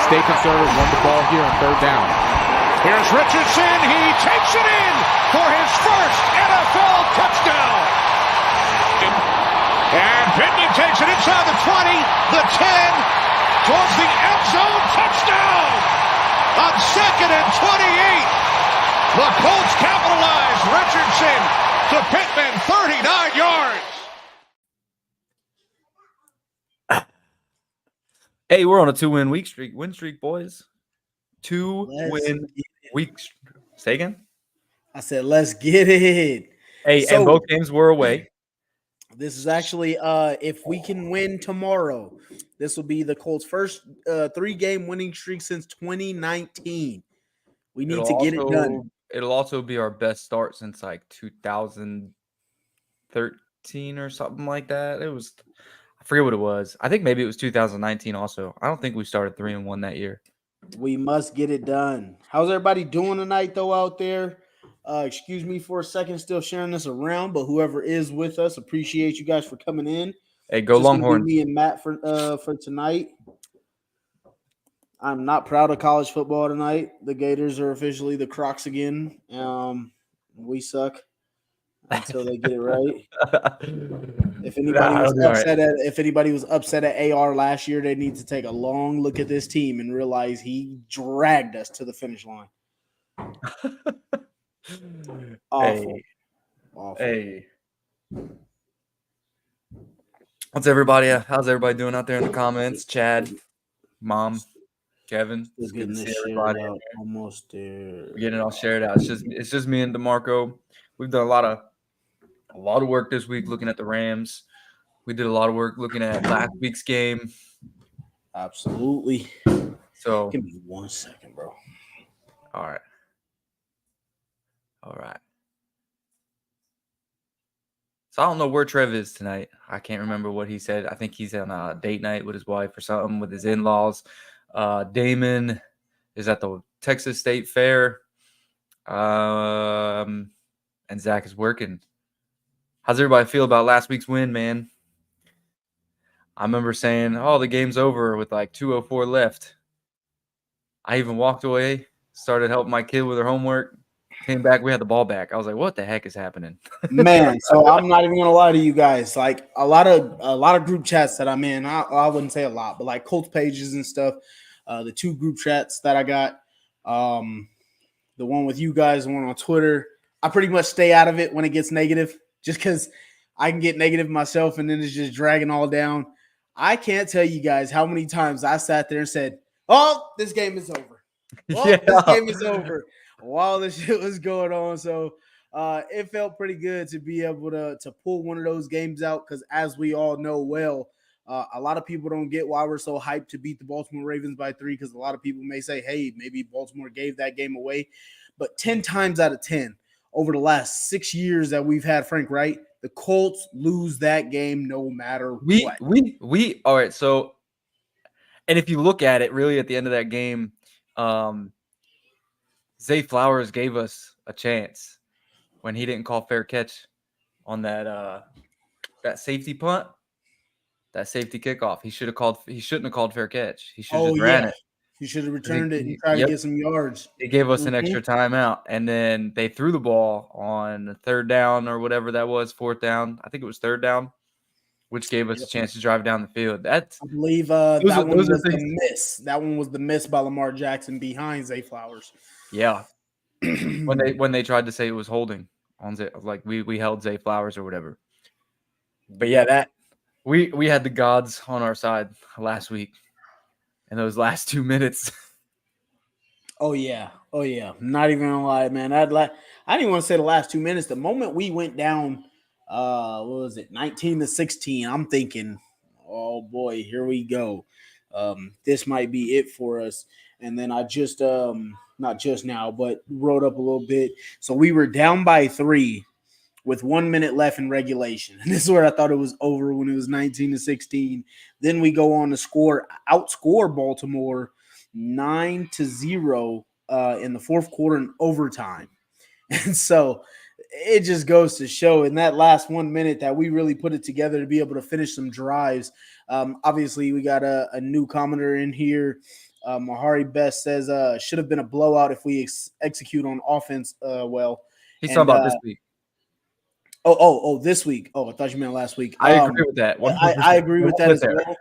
stay conservative, run the ball here on third down. Here's Richardson. He takes it in for his first NFL touchdown. And Pittman takes it inside the 20, the 10, towards the end zone. Touchdown on 2nd and 28. The Colts capitalize. Richardson to Pittman, 39 yards. Hey, we're on a 2-win win streak, boys. 2-win week. Say again? I said, let's get it. Hey, So, and both games were away. This is actually, if we can win tomorrow, this will be the Colts' first 3-game winning streak since 2019. We need to get it done. It'll also be our best start since like 2013 or something like that. I forget what it was. I think maybe it was 2019 also. I don't think we started 3-1 that year. We must get it done. How's everybody doing tonight, though, out there? Excuse me for a second, still sharing this around, but whoever is with us, appreciate you guys for coming in. Hey, go Longhorns. Me and Matt for tonight. I'm not proud of college football tonight. The Gators are officially the Crocs again. We suck until they get it right. If anybody was upset at AR last year, they need to take a long look at this team and realize he dragged us to the finish line. Awful. Hey. How's everybody doing out there in the comments? Chad, Mom, Kevin. It's good to see everybody. Almost there. We're getting it all shared out. It's just me and DeMarco. We've done a lot of work this week looking at the Rams. We did a lot of work looking at last week's game. Absolutely. So give me 1 second, bro. All right. So I don't know where Trev is tonight. I can't remember what he said. I think he's on a date night with his wife or something with his in-laws. Damon is at the Texas State Fair. And Zach is working. How's everybody feel about last week's win, man? I remember saying, the game's over with like 2:04 left. I even walked away, started helping my kid with her homework. Came back, we had the ball back. I was like, what the heck is happening? Man, so I'm not even gonna lie to you guys. Like a lot of group chats that I'm in, I wouldn't say a lot, but like Colts pages and stuff. The 2 group chats that I got, the one with you guys, the one on Twitter. I pretty much stay out of it when it gets negative, just because I can get negative myself and then it's just dragging all down. I can't tell you guys how many times I sat there and said, "Oh, this game is over. This game is over." While this shit was going on. So it felt pretty good to be able to pull one of those games out because, as we all know well, a lot of people don't get why we're so hyped to beat the Baltimore Ravens by 3 because a lot of people may say, hey, maybe Baltimore gave that game away. But 10 times out of 10 over the last 6 years that we've had Frank Wright, the Colts lose that game no matter what. We all right. So, and if you look at it really at the end of that game, Zay Flowers gave us a chance when he didn't call fair catch on that safety punt, that safety kickoff. He shouldn't have called fair catch. He should have just ran it. He should have returned it and tried to get some yards. It gave us an extra timeout, and then they threw the ball on 3rd down or whatever that was, 4th down. I think it was 3rd down, which gave us a chance to drive down the field. I believe that one was the miss. That one was the miss by Lamar Jackson behind Zay Flowers. Yeah, when they tried to say it was holding on Zay, like we held Zay Flowers or whatever. But yeah, that we had the gods on our side last week in those last 2 minutes. Oh yeah. Not even gonna lie, man. I didn't want to say the last 2 minutes. The moment we went down, what was it, 19-16? I'm thinking, oh boy, here we go. This might be it for us. And then I just not just now, but wrote up a little bit. So we were down by 3 with 1 minute left in regulation. And this is where I thought it was over when it was 19-16. Then we go on to outscore Baltimore 9-0 in the 4th quarter in overtime. And so it just goes to show in that last 1 minute that we really put it together to be able to finish some drives. Obviously, we got a new commenter in here. Mahari Best says should have been a blowout if we execute on offense well. He's And, talking about this week. This week. Oh, I thought you meant last week. I agree with that. 100%. I agree with that as well.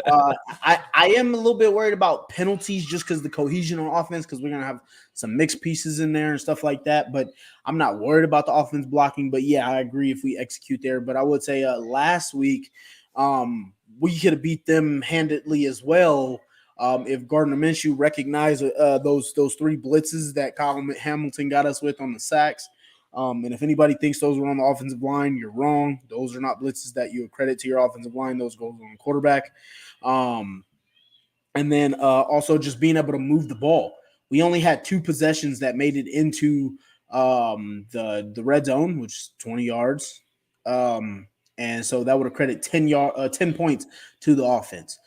well. I am a little bit worried about penalties just because the cohesion on offense, because we're going to have some mixed pieces in there and stuff like that. But I'm not worried about the offense blocking. But, yeah, I agree if we execute there. But I would say last week we could have beat them handedly as well if Gardner Minshew recognized those 3 blitzes that Kyle Hamilton got us with on the sacks. And if anybody thinks those were on the offensive line, you're wrong. Those are not blitzes that you accredit to your offensive line. Those go on the quarterback. And then also just being able to move the ball. We only had 2 possessions that made it into the red zone, which is 20 yards. And so that would accredit 10 points to the offense.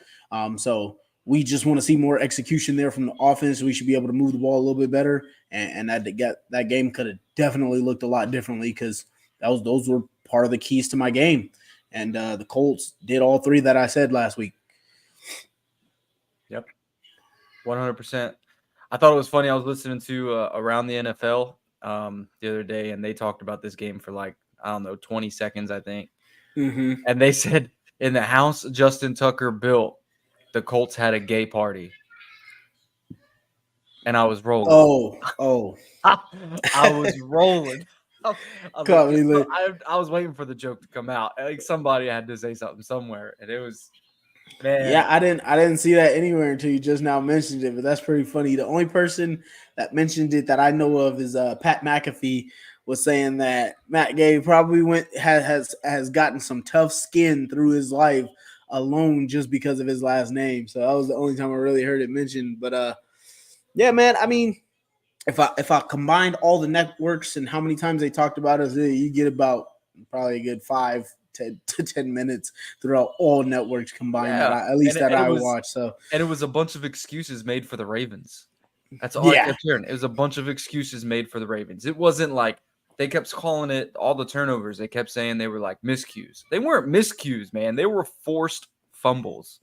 So we just want to see more execution there from the offense. We should be able to move the ball a little bit better. And that game could have definitely looked a lot differently because those were part of the keys to my game. And the Colts did all 3 that I said last week. Yep, 100%. I thought it was funny. I was listening to Around the NFL the other day, and they talked about this game for 20 seconds, I think. Mm-hmm. And they said in the house Justin Tucker built, the Colts had a gay party. And I was rolling. Oh. I was rolling. I was waiting for the joke to come out. Somebody had to say something somewhere, and it was, man. Yeah, I didn't see that anywhere until you just now mentioned it, but that's pretty funny. The only person that mentioned it that I know of is Pat McAfee was saying that Matt Gay probably has gotten some tough skin through his life alone just because of his last name. So that was the only time I really heard it mentioned. But yeah, man, I mean, if I combined all the networks and how many times they talked about us, you get about probably a good 5 to 10 minutes throughout all networks combined. Yeah. I watched. So, and it was a bunch of excuses made for the Ravens. That's all I kept hearing. It was a bunch of excuses made for the Ravens. It wasn't like they kept calling it all the turnovers. They kept saying they were like miscues. They weren't miscues, man. They were forced fumbles.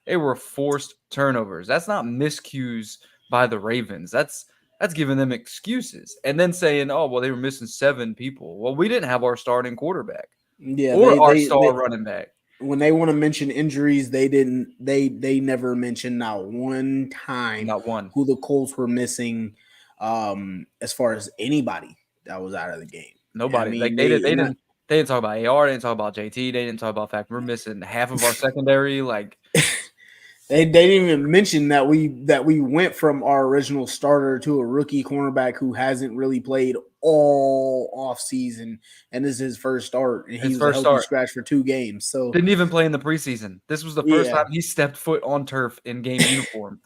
They were forced turnovers. That's not miscues by the Ravens. That's giving them excuses. And then saying, oh, well, they were missing 7 people. Well, we didn't have our starting quarterback. Yeah, or our star running back. When they want to mention injuries, they didn't. They never mentioned not one time who the Colts were missing, as far as anybody that was out of the game. Nobody. I mean, they didn't talk about AR. They didn't talk about JT. They didn't talk about the fact we're missing half of our secondary. Like they didn't even mention that we went from our original starter to a rookie cornerback who hasn't really played all off season, and this is his first start. And he was a healthy scratch for 2 games. So didn't even play in the preseason. This was the first time he stepped foot on turf in game uniform.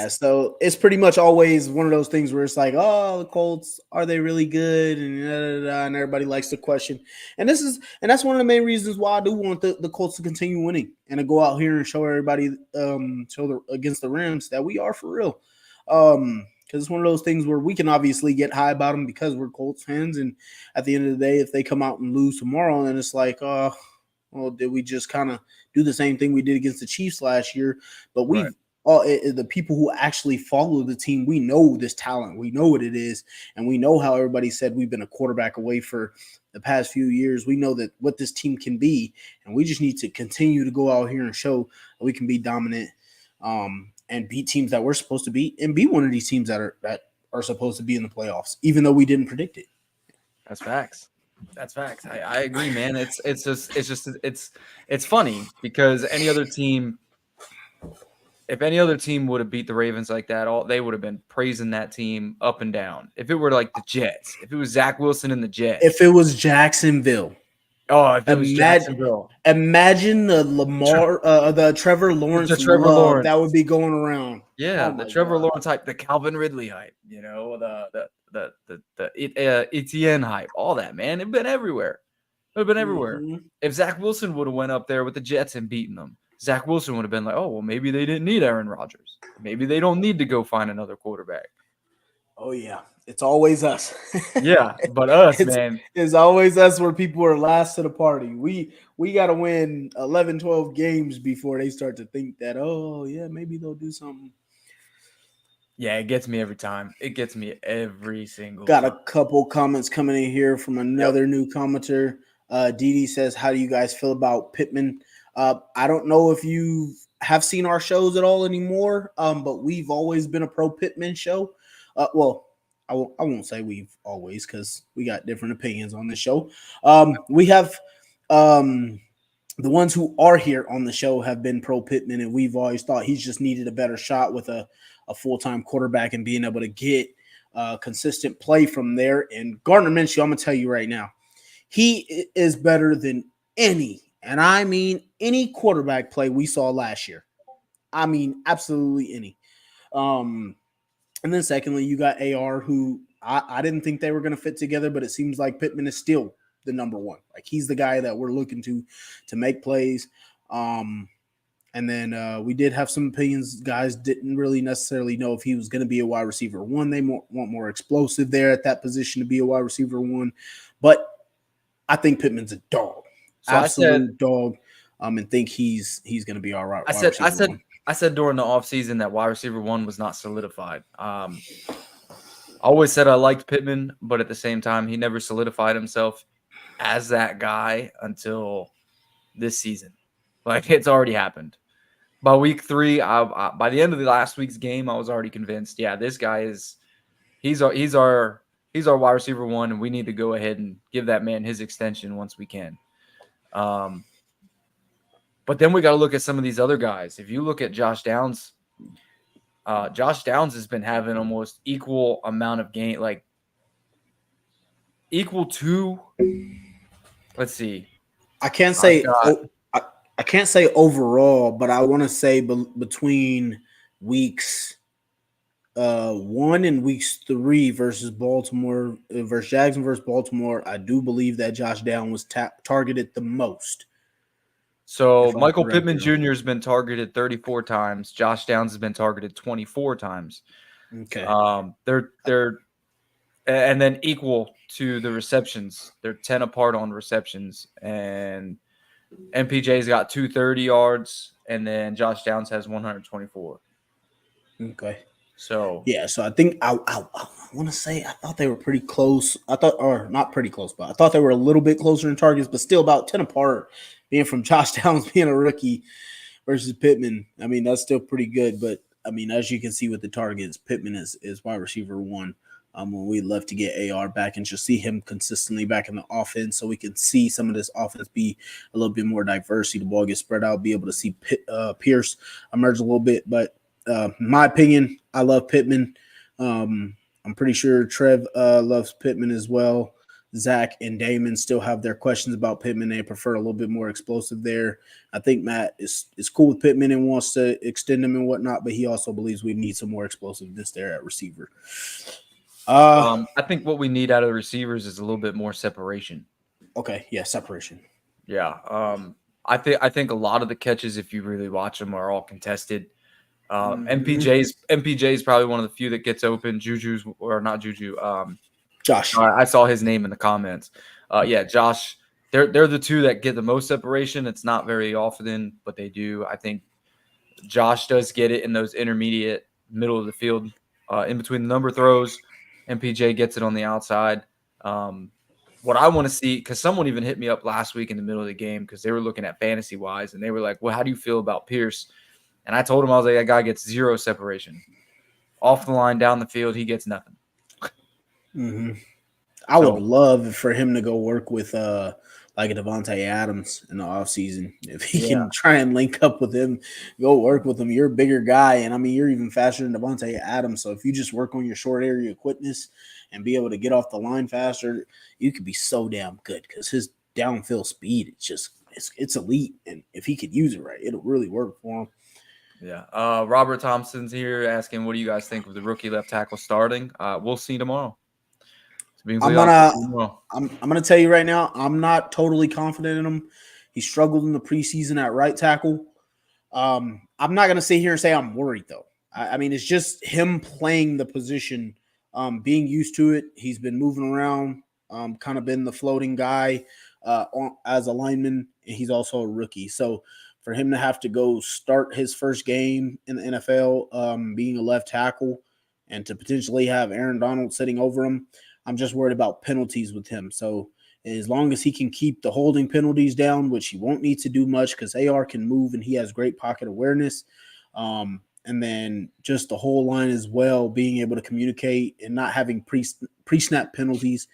So it's pretty much always one of those things where it's like, oh, the Colts, are they really good? And everybody likes to question. And that's one of the main reasons why I do want the Colts to continue winning and to go out here and show everybody, against the Rams that we are for real. Because it's one of those things where we can obviously get high about them because we're Colts fans. And at the end of the day, if they come out and lose tomorrow, then it's like, well, did we just kind of do the same thing we did against the Chiefs last year? But we've the people who actually follow the team, we know this talent. We know what it is. And we know how everybody said we've been a quarterback away for the past few years. We know that what this team can be. And we just need to continue to go out here and show that we can be dominant and beat teams that we're supposed to beat and be one of these teams that are supposed to be in the playoffs, even though we didn't predict it. That's facts. I agree, man. It's funny because if any other team would have beat the Ravens like that, they would have been praising that team up and down. If it were like the Jets, if it was Zach Wilson and the Jets, if it was Jacksonville, was Jacksonville, imagine the Trevor Lawrence, that would be going around. Yeah, the Trevor Lawrence hype, the Calvin Ridley hype, the Etienne hype, all that, man. It'd been everywhere. Mm-hmm. If Zach Wilson would have went up there with the Jets and beaten them, Zach Wilson would have been like, oh, well, maybe they didn't need Aaron Rodgers. Maybe they don't need to go find another quarterback. Oh, yeah. It's always us. Yeah, but us, it's, man. it's always us where people are last to the party. We got to win 11, 12 games before they start to think that, oh, yeah, maybe they'll do something. Yeah, it gets me every time. It gets me every single Got time. a couple comments coming in here from another new commenter. Didi says, how do you guys feel about Pittman? I don't know if you have seen our shows at all anymore, but we've always been a pro Pittman show. Well, I won't say we've always, because we got different opinions on this show. We have the ones who are here on the show have been pro Pittman, and we've always thought he's just needed a better shot with a full-time quarterback and being able to get consistent play from there. And Gardner Minshew, I'm going to tell you right now, he is better than any, and I mean any quarterback play we saw last year. I mean, absolutely any. And then secondly, you got AR, who I didn't think they were going to fit together, but it seems like Pittman is still the number one. Like, he's the guy that we're looking to make plays. And then we did have some opinions. Guys didn't really necessarily know if he was going to be a wide receiver one. They want more explosive there at that position to be a wide receiver one. But I think Pittman's a dog, So absolute dog, and think he's going to be all right. I said during the offseason that wide receiver one was not solidified. I always said I liked Pittman, but at the same time, he never solidified himself as that guy until this season. Like, it's already happened. By week 3, by the end of the last week's game, I was already convinced. Yeah, this guy he's our wide receiver one, and we need to go ahead and give that man his extension once we can. But then we got to look at some of these other guys. If you look at Josh Downs has been having almost equal amount of game, like equal to. Let's see. I can't say overall, but I want to say between weeks 1 and weeks 3 versus Baltimore versus Jags versus Baltimore, I do believe that Josh Downs was targeted the most. So Michael Pittman Jr. has been targeted 34 times. Josh Downs has been targeted 24 times. Okay. They're and then equal to the receptions. They're 10 apart on receptions, and MPJ's got 230 yards, and then Josh Downs has 124. Okay. So I think I want to say I thought they were pretty close. Or not pretty close, but I thought they were a little bit closer in targets, but still about 10 apart. Being from Josh Downs being a rookie versus Pittman, I mean, that's still pretty good. But I mean, as you can see with the targets, Pittman is wide receiver one. When we'd love to get AR back and just see him consistently back in the offense, so we can see some of this offense be a little bit more diverse, see the ball get spread out, be able to see Pierce emerge a little bit. But in my opinion, I love Pittman. I'm pretty sure Trev loves Pittman as well. Zach and Damon still have their questions about Pittman. They prefer a little bit more explosive there. I think Matt is cool with Pittman and wants to extend him and whatnot, but he also believes we need some more explosiveness there at receiver. I think what we need out of the receivers is a little bit more separation. Okay, yeah, separation. Yeah, I think a lot of the catches, if you really watch them, are all contested. MPJ is probably one of the few that gets open. Juju's or not Juju. Josh. I saw his name in the comments. Yeah, Josh. They're the two that get the most separation. It's not very often, but they do. I think Josh does get it in those intermediate middle of the field, in between the number throws. MPJ gets it on the outside. What I want to see, because someone even hit me up last week in the middle of the game because they were looking at fantasy wise, and they were like, "Well, how do you feel about Pierce?" And I told him, I was like, "That guy gets 0 separation off the line, down the field. He gets nothing." Mm-hmm. I would love for him to go work with like a Devontae Adams in the offseason. If he can try and link up with him, go work with him. You're a bigger guy, and I mean, you're even faster than Devontae Adams. So if you just work on your short area quickness and be able to get off the line faster, you could be so damn good because his downfield speed, it's elite. And if he could use it right, it'll really work for him. Yeah. Robert Thompson's here asking, what do you guys think of the rookie left tackle starting? We'll see tomorrow. I'm gonna tell you right now, I'm not totally confident in him. He struggled in the preseason at right tackle. I'm not gonna sit here and say I'm worried though. I mean, it's just him playing the position being used to it. He's been moving around, kind of been the floating guy as a lineman, and he's also a rookie. So for him to have to go start his first game in the NFL, being a left tackle, and to potentially have Aaron Donald sitting over him, I'm just worried about penalties with him. So as long as he can keep the holding penalties down, which he won't need to do much because AR can move and he has great pocket awareness. And then just the whole line as well, being able to communicate and not having pre-snap penalties.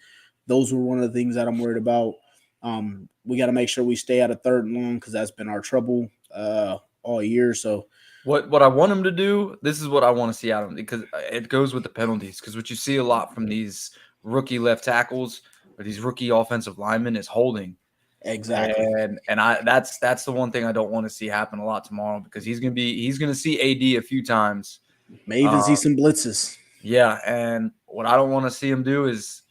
Those were one of the things that I'm worried about. We got to make sure we stay out of 3rd and long because that's been our trouble all year. So what I want him to do, this is what I want to see out of him, because it goes with the penalties. Because what you see a lot from these rookie left tackles or these rookie offensive linemen is holding. Exactly. And that's the one thing I don't want to see happen a lot tomorrow, because he's gonna see AD a few times. May even see some blitzes. Yeah, and what I don't want to see him do is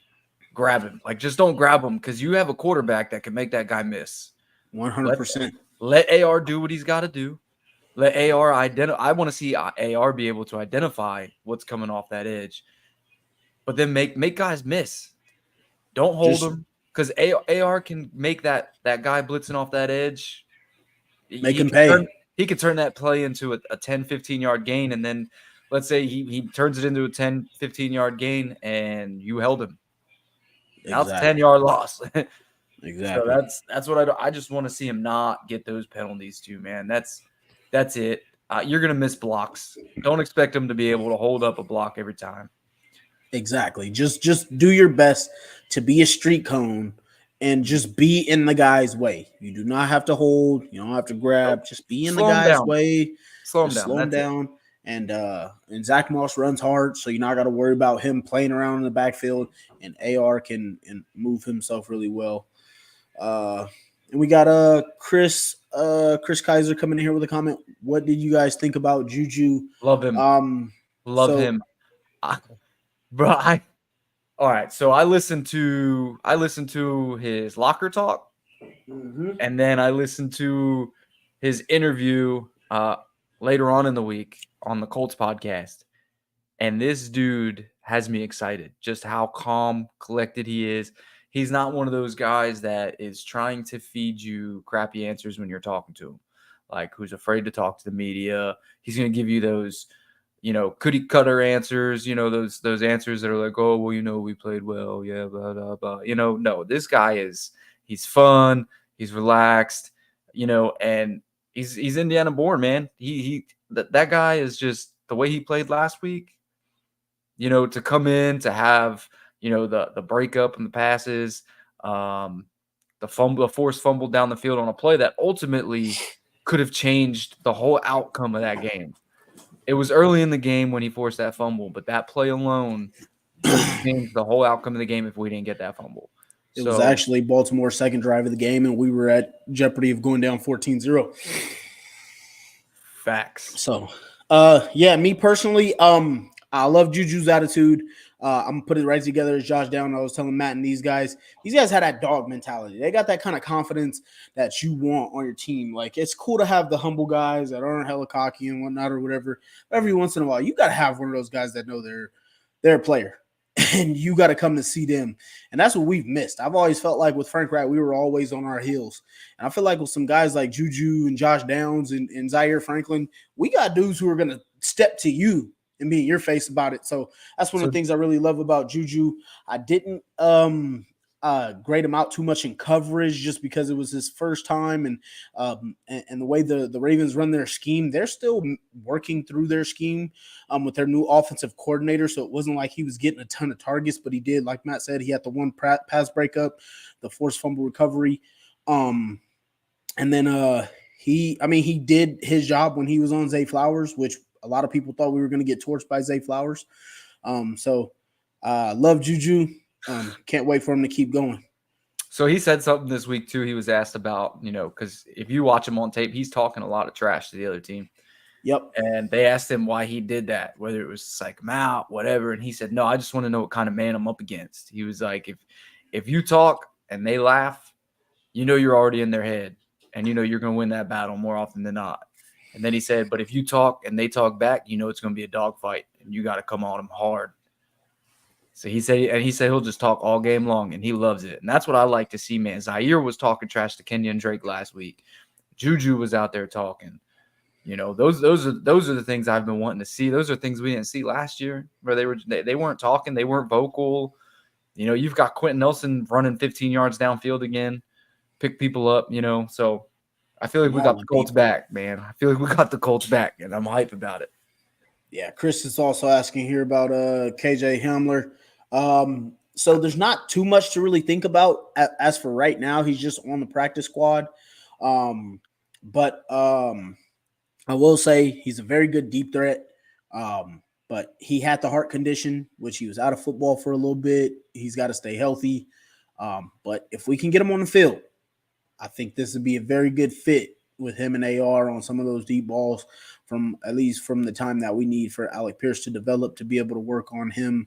grab him. Like, just don't grab him, because you have a quarterback that can make that guy miss. 100%. Let AR do what he's got to do. Let AR identify. I want to see AR be able to identify what's coming off that edge, but then make guys miss. Don't hold him, because AR can make that guy blitzing off that edge. Make him pay. He could turn that play into a 10, 15-yard gain, and then let's say he turns it into a 10, 15-yard gain, and you held him. Now it's a 10-yard loss. Exactly. So that's what I just want to see him not get those penalties too, man. That's it. You're gonna miss blocks. Don't expect him to be able to hold up a block every time. Exactly. Just do your best to be a street cone and just be in the guy's way. You do not have to hold. You don't have to grab. Just be in the guy's way. Slow him down. And Zach Moss runs hard, so you're not got to worry about him playing around in the backfield. And AR can move himself really well. And we got Chris Kaiser coming in here with a comment. What did you guys think about Juju? Love him. Love him. Bro, all right. So I listened to his locker talk, and then I listened to his interview later on in the week on the Colts podcast. And this dude has me excited, just how calm, collected he is. He's not one of those guys that is trying to feed you crappy answers when you're talking to him, like who's afraid to talk to the media. He's going to give you those, cookie cutter answers, those answers that are like, oh, well, we played well. Yeah, blah, blah, blah. No, this guy he's fun. He's relaxed, and he's Indiana born, man. That guy is just the way he played last week, to come in, to have, the breakup and the passes, the forced fumble down the field on a play that ultimately could have changed the whole outcome of that game. It was early in the game when he forced that fumble, but that play alone could have changed the whole outcome of the game if we didn't get that fumble. It was actually Baltimore's second drive of the game, and we were at jeopardy of going down 14-0. Facts. So, me personally, I love Juju's attitude. I'm going to put it right together as Josh Down. I was telling Matt and these guys had that dog mentality. They got that kind of confidence that you want on your team. Like, it's cool to have the humble guys that aren't hella cocky and whatnot or whatever. Every once in a while, you got to have one of those guys that know they're a player. And you got to come to see them. And that's what we've missed. I've always felt like with Frank Wright, we were always on our heels. And I feel like with some guys like Juju and Josh Downs and Zaire Franklin, we got dudes who are going to step to you and be in your face about it. So that's one of the things I really love about Juju. I didn't grade him out too much in coverage just because it was his first time, and the way the Ravens run their scheme, they're still working through their scheme with their new offensive coordinator. So it wasn't like he was getting a ton of targets, but he did, like Matt said, he had the one pass breakup, the forced fumble recovery, and then he did his job when he was on Zay Flowers, which a lot of people thought we were going to get torched by Zay Flowers. Love Juju. Can't wait for him to keep going. So he said something this week too. He was asked about, because if you watch him on tape, he's talking a lot of trash to the other team. Yep. And they asked him why he did that, whether it was psych him out, whatever. And he said, no, I just want to know what kind of man I'm up against. He was like, if you talk and they laugh, you're already in their head, and you're going to win that battle more often than not. And then he said, but if you talk and they talk back, it's going to be a dogfight, and you got to come on them hard. So he said he'll just talk all game long, and he loves it. And that's what I like to see, man. Zaire was talking trash to Kenyon Drake last week. Juju was out there talking. You know, those are the things I've been wanting to see. Those are things we didn't see last year, where they weren't talking, they weren't vocal. You know, you've got Quentin Nelson running 15 yards downfield again, pick people up. You know, so I feel like we got the Colts back, man. I feel like we got the Colts back, and I'm hype about it. Yeah, Chris is also asking here about KJ Hamler. So there's not too much to really think about as for right now. He's just on the practice squad. But I will say he's a very good deep threat. But he had the heart condition, which he was out of football for a little bit. He's got to stay healthy. But if we can get him on the field, I think this would be a very good fit with him and AR on some of those deep balls from the time that we need for Alec Pierce to develop, to be able to work on him,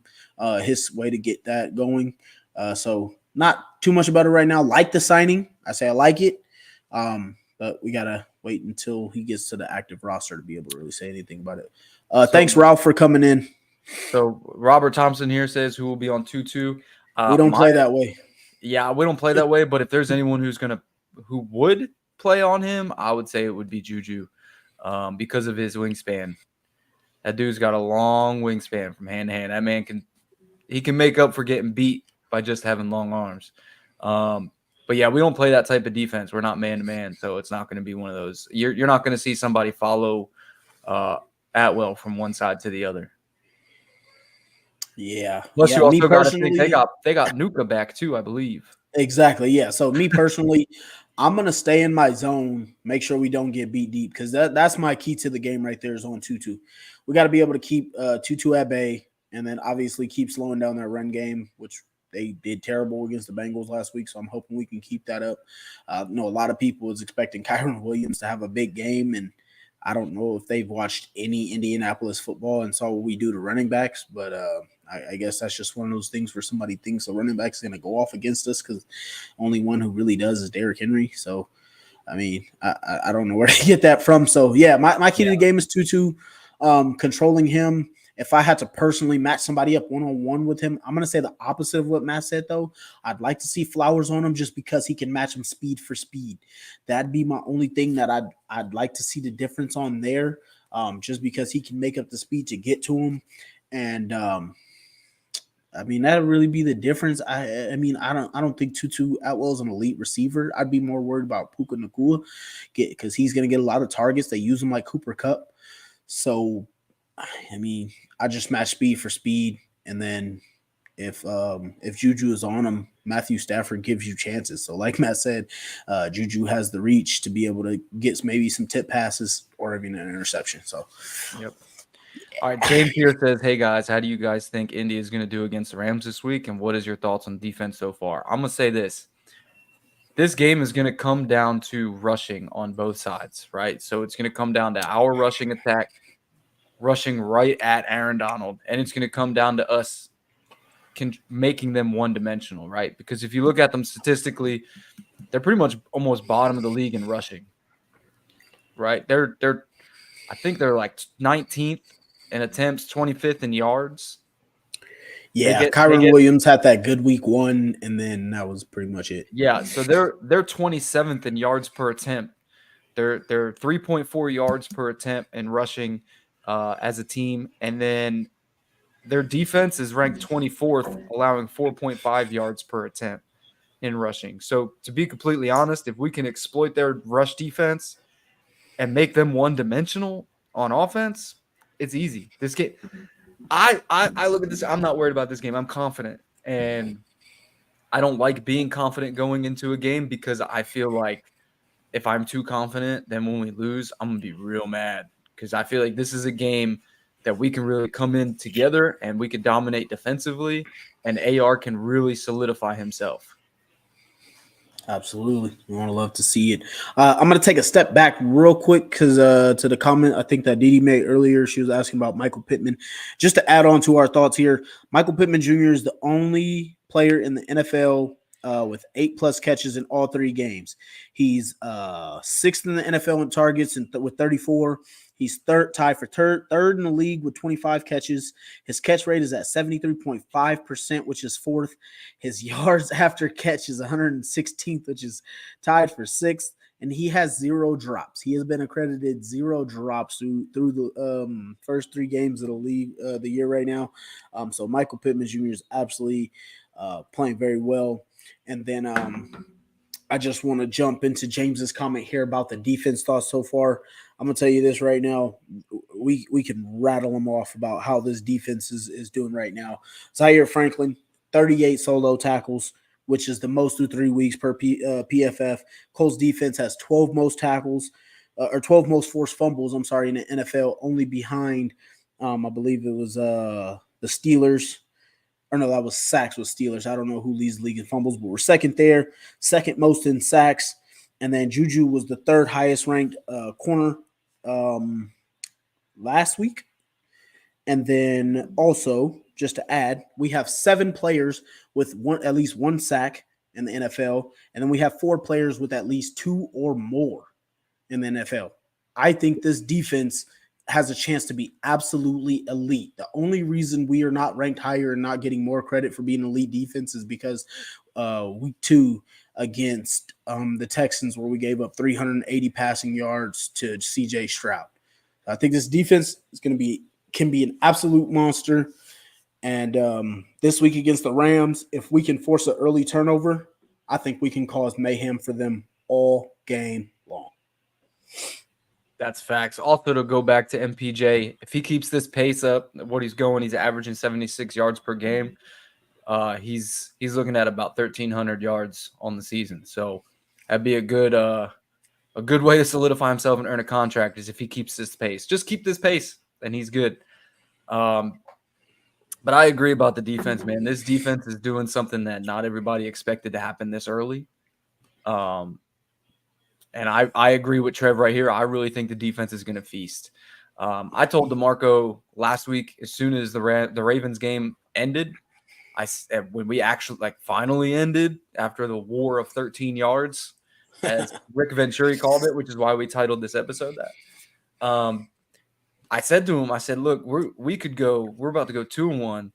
his way to get that going. So not too much about it right now. Like the signing. I say I like it. But we got to wait until he gets to the active roster to be able to really say anything about it. Thanks, Ralph, for coming in. So Robert Thompson here says who will be on 2-2. We don't play that way. Yeah, we don't play that way. But if there's anyone who would play on him, I would say it would be Juju, because of his wingspan. That dude's got a long wingspan from hand to hand. That man can make up for getting beat by just having long arms. But yeah, we don't play that type of defense. We're not man to man, so it's not going to be one of those. You're not going to see somebody follow Atwell from one side to the other. Yeah. Plus, you also got to think they got Nuka back too, I believe. Exactly. Yeah. So me personally, I'm gonna stay in my zone, make sure we don't get beat deep, because that's my key to the game right there is on 2-2. We got to be able to keep 2-2 at bay, and then obviously keep slowing down that run game, which they did terrible against the Bengals last week. So I'm hoping we can keep that up. A lot of people was expecting Kyron Williams to have a big game, and I don't know if they've watched any Indianapolis football and saw what we do to running backs, but I guess that's just one of those things where somebody thinks a running back's going to go off against us, because only one who really does is Derrick Henry. So, I mean, I don't know where to get that from. So, yeah, my key to the game is 2-2, controlling him. If I had to personally match somebody up one-on-one with him, I'm going to say the opposite of what Matt said, though. I'd like to see Flowers on him just because he can match him speed for speed. That'd be my only thing that I'd like to see the difference on there, just because he can make up the speed to get to him. And, I mean, that'd really be the difference. I mean, I don't think Tutu Atwell's an elite receiver. I'd be more worried about Puka Nacua, because he's going to get a lot of targets. They use him like Cooper Kupp. So, I mean, I just match speed for speed, and then if Juju is on him, Matthew Stafford gives you chances. So, like Matt said, Juju has the reach to be able to get maybe some tip passes or even an interception. So, yep. All right, James here says, hey, guys, how do you guys think Indy is going to do against the Rams this week, and what is your thoughts on defense so far? I'm going to say this. This game is going to come down to rushing on both sides, right? So it's going to come down to our rushing attack, rushing right at Aaron Donald, and it's going to come down to us making them one-dimensional, right? Because if you look at them statistically, they're pretty much almost bottom of the league in rushing, right? I think they're like 19th in attempts, 25th in yards. Yeah, Kyron Williams had that good week 1, and then that was pretty much it. Yeah, so they're 27th in yards per attempt. They're 3.4 yards per attempt in rushing as a team, and then their defense is ranked 24th, allowing 4.5 yards per attempt in rushing. So to be completely honest, if we can exploit their rush defense and make them one-dimensional on offense, it's easy. This game, I look at this. I'm not worried about this game. I'm confident, and I don't like being confident going into a game, because I feel like if I'm too confident, then when we lose, I'm gonna be real mad, because I feel like this is a game that we can really come in together and we can dominate defensively, and AR can really solidify himself. Absolutely. You want to love to see it. I'm going to take a step back real quick, because to the comment I think that Didi made earlier, she was asking about Michael Pittman. Just to add on to our thoughts here, Michael Pittman Jr. is the only player in the NFL with 8+ catches in all 3 games. He's 6th in the NFL in targets with 34. He's tied for third in the league with 25 catches. His catch rate is at 73.5%, which is fourth. His yards after catch is 116th, which is tied for sixth. And he has 0 drops. He has been accredited 0 drops through the first 3 games of the league, the year right now. So Michael Pittman Jr. is absolutely playing very well. And then I just want to jump into James's comment here about the defense thoughts so far. I'm going to tell you this right now. We can rattle them off about how this defense is doing right now. Zaire Franklin, 38 solo tackles, which is the most through 3 weeks per PFF. Colts defense has 12 most tackles or 12 most forced fumbles, in the NFL, only behind, I believe it was the Steelers. Or no, that was sacks with Steelers. I don't know who leads the league in fumbles, but we're second there, second most in sacks. And then Juju was the third highest ranked corner last week. And then also, just to add, we have 7 players with at least 1 sack in the NFL. And then we have 4 players with at least 2 or more in the NFL. I think this defense has a chance to be absolutely elite. The only reason we are not ranked higher and not getting more credit for being an elite defense is because week 2 against the Texans, where we gave up 380 passing yards to CJ Stroud. I think this defense is can be an absolute monster. And this week against the Rams, if we can force an early turnover, I think we can cause mayhem for them all game long. That's facts. Also, to go back to MPJ, if he keeps this pace up, what he's going, he's averaging 76 yards per game. He's looking at about 1,300 yards on the season. So that'd be a good way to solidify himself and earn a contract is if he keeps this pace. Just keep this pace, and he's good. But I agree about the defense, man. This defense is doing something that not everybody expected to happen this early. And I agree with Trev right here. I really think the defense is going to feast. I told DeMarco last week, as soon as the Ravens game ended, when we actually finally ended after the war of 13 yards, as Rick Venturi called it, which is why we titled this episode that. I said to him, look, we're about to go 2-1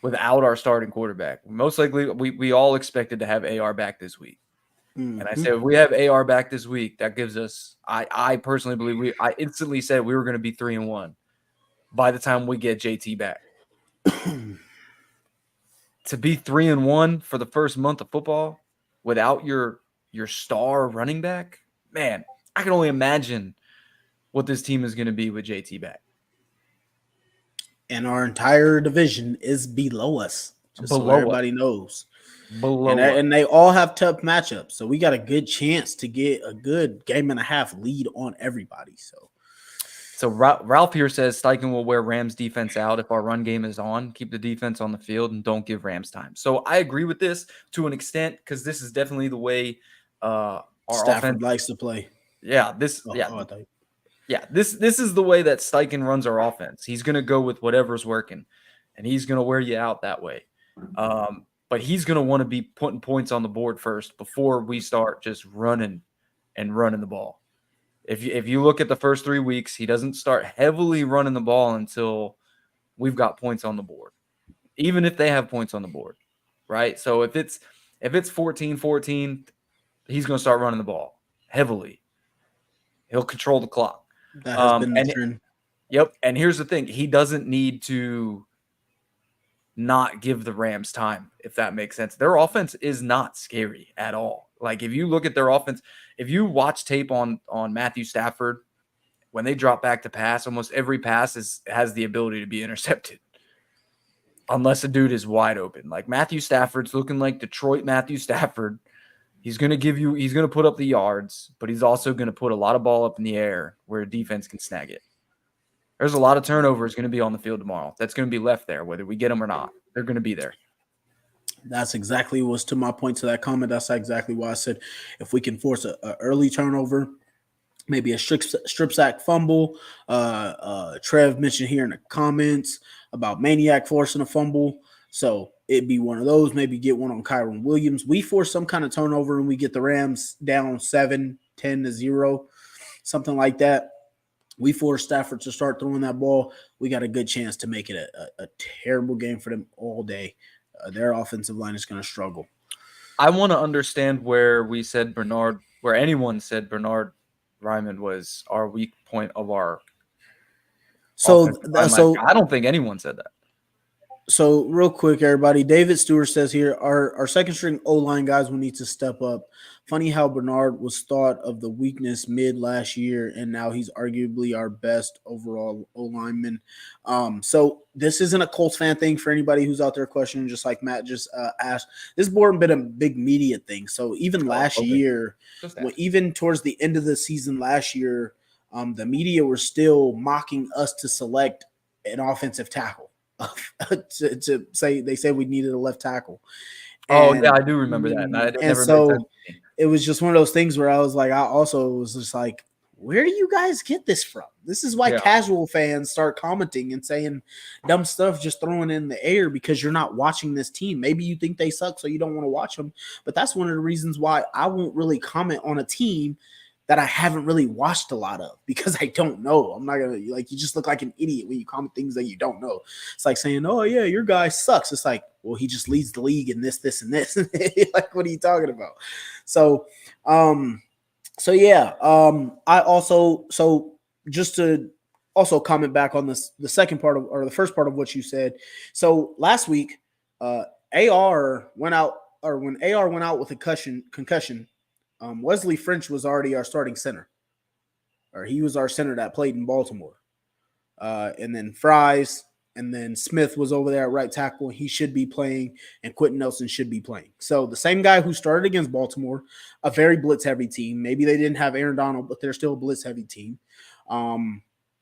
without our starting quarterback. Most likely, we all expected to have AR back this week. And I said, if we have AR back this week, that gives us, I personally believe I instantly said we were going to be 3-1 by the time we get JT back. To be 3-1 for the first month of football without your star running back, man, I can only imagine what this team is going to be with JT back. And our entire division is below us, just so everybody knows. And they all have tough matchups, so we got a good chance to get a good game and a half lead on everybody. So Ralph here says Steichen will wear Rams defense out if our run game is on. Keep the defense on the field and don't give Rams time. So I agree with this to an extent because this is definitely the way our Stafford offense likes to play. Yeah, this is the way that Steichen runs our offense. He's going to go with whatever's working, and he's going to wear you out that way. But he's going to want to be putting points on the board first before we start just running the ball. If you look at the first 3 weeks, he doesn't start heavily running the ball until we've got points on the board, even if they have points on the board, right? So if it's 14-14, he's going to start running the ball heavily. He'll control the clock. That has been the trend. Yep. And here's the thing. He doesn't need to not give the Rams time, if that makes sense. Their offense is not scary at all. Like, if you look at their offense, if you watch tape on Matthew Stafford, when they drop back to pass, almost every pass has the ability to be intercepted. Unless a dude is wide open. Like, Matthew Stafford's looking like Detroit Matthew Stafford. He's going to put up the yards, but he's also going to put a lot of ball up in the air where a defense can snag it. There's a lot of turnovers going to be on the field tomorrow. That's going to be left there, whether we get them or not. They're going to be there. That's exactly what's to my point to that comment. That's exactly why I said if we can force a early turnover, maybe a strip sack fumble. Trev mentioned here in the comments about Maniac forcing a fumble. So it'd be one of those, maybe get one on Kyron Williams. We force some kind of turnover and we get the Rams down 7-10-0, something like that. we force Stafford to start throwing that ball, we got a good chance to make it a terrible game for them all day. Their offensive line is going to struggle. I want to understand where anyone said Bernard Ryman was our weak point of our offensive line. I don't think anyone said that. So real quick, everybody, David Stewart says here, our second string O-line guys will need to step up. Funny how Bernard was thought of the weakness mid last year, and now he's arguably our best overall O-lineman. So this isn't a Colts fan thing for anybody who's out there questioning, just like Matt just asked. This has been a big media thing. So even last year, even towards the end of the season last year, the media were still mocking us to select an offensive tackle. to say they said we needed a left tackle. And, I do remember that. And so it was just one of those things where I was like, I also was just like, where do you guys get this from? This is why casual fans start commenting and saying dumb stuff, just throwing in the air because you're not watching this team. Maybe you think they suck, so you don't want to watch them. But that's one of the reasons why I won't really comment on a team that I haven't really watched a lot of because I don't know. I'm not going to, like, you just look like an idiot when you comment things that you don't know. It's like saying, oh, yeah, your guy sucks. It's like, well, he just leads the league in this, and this. Like, what are you talking about? So, I also, just to also comment back on this, the second part of, or the first part of what you said. So last week, AR went out, or when AR went out with a concussion, Wesley French was already our starting center, or he was our center that played in Baltimore. And then Fries, and then Smith was over there at right tackle. He should be playing, and Quentin Nelson should be playing. So the same guy who started against Baltimore, a very blitz-heavy team. Maybe they didn't have Aaron Donald, but they're still a blitz-heavy team. And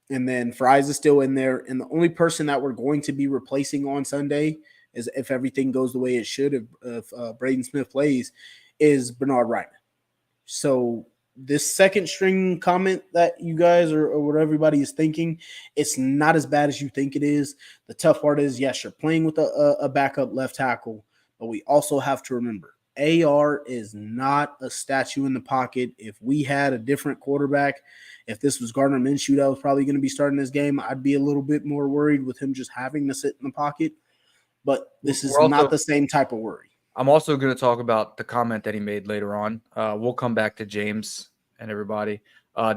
then Fries is still in there. And the only person that we're going to be replacing on Sunday is, if everything goes the way it should, if Braden Smith plays, is Bernard Ryman. So this second string comment that you guys or what everybody is thinking, it's not as bad as you think it is. The tough part is, yes, you're playing with a backup left tackle, but we also have to remember AR is not a statue in the pocket. If we had a different quarterback, if this was Gardner Minshew that was probably going to be starting this game, I'd be a little bit more worried with him just having to sit in the pocket. But this is not the same type of worry. I'm also going to talk about the comment that he made later on. We'll come back to James and everybody.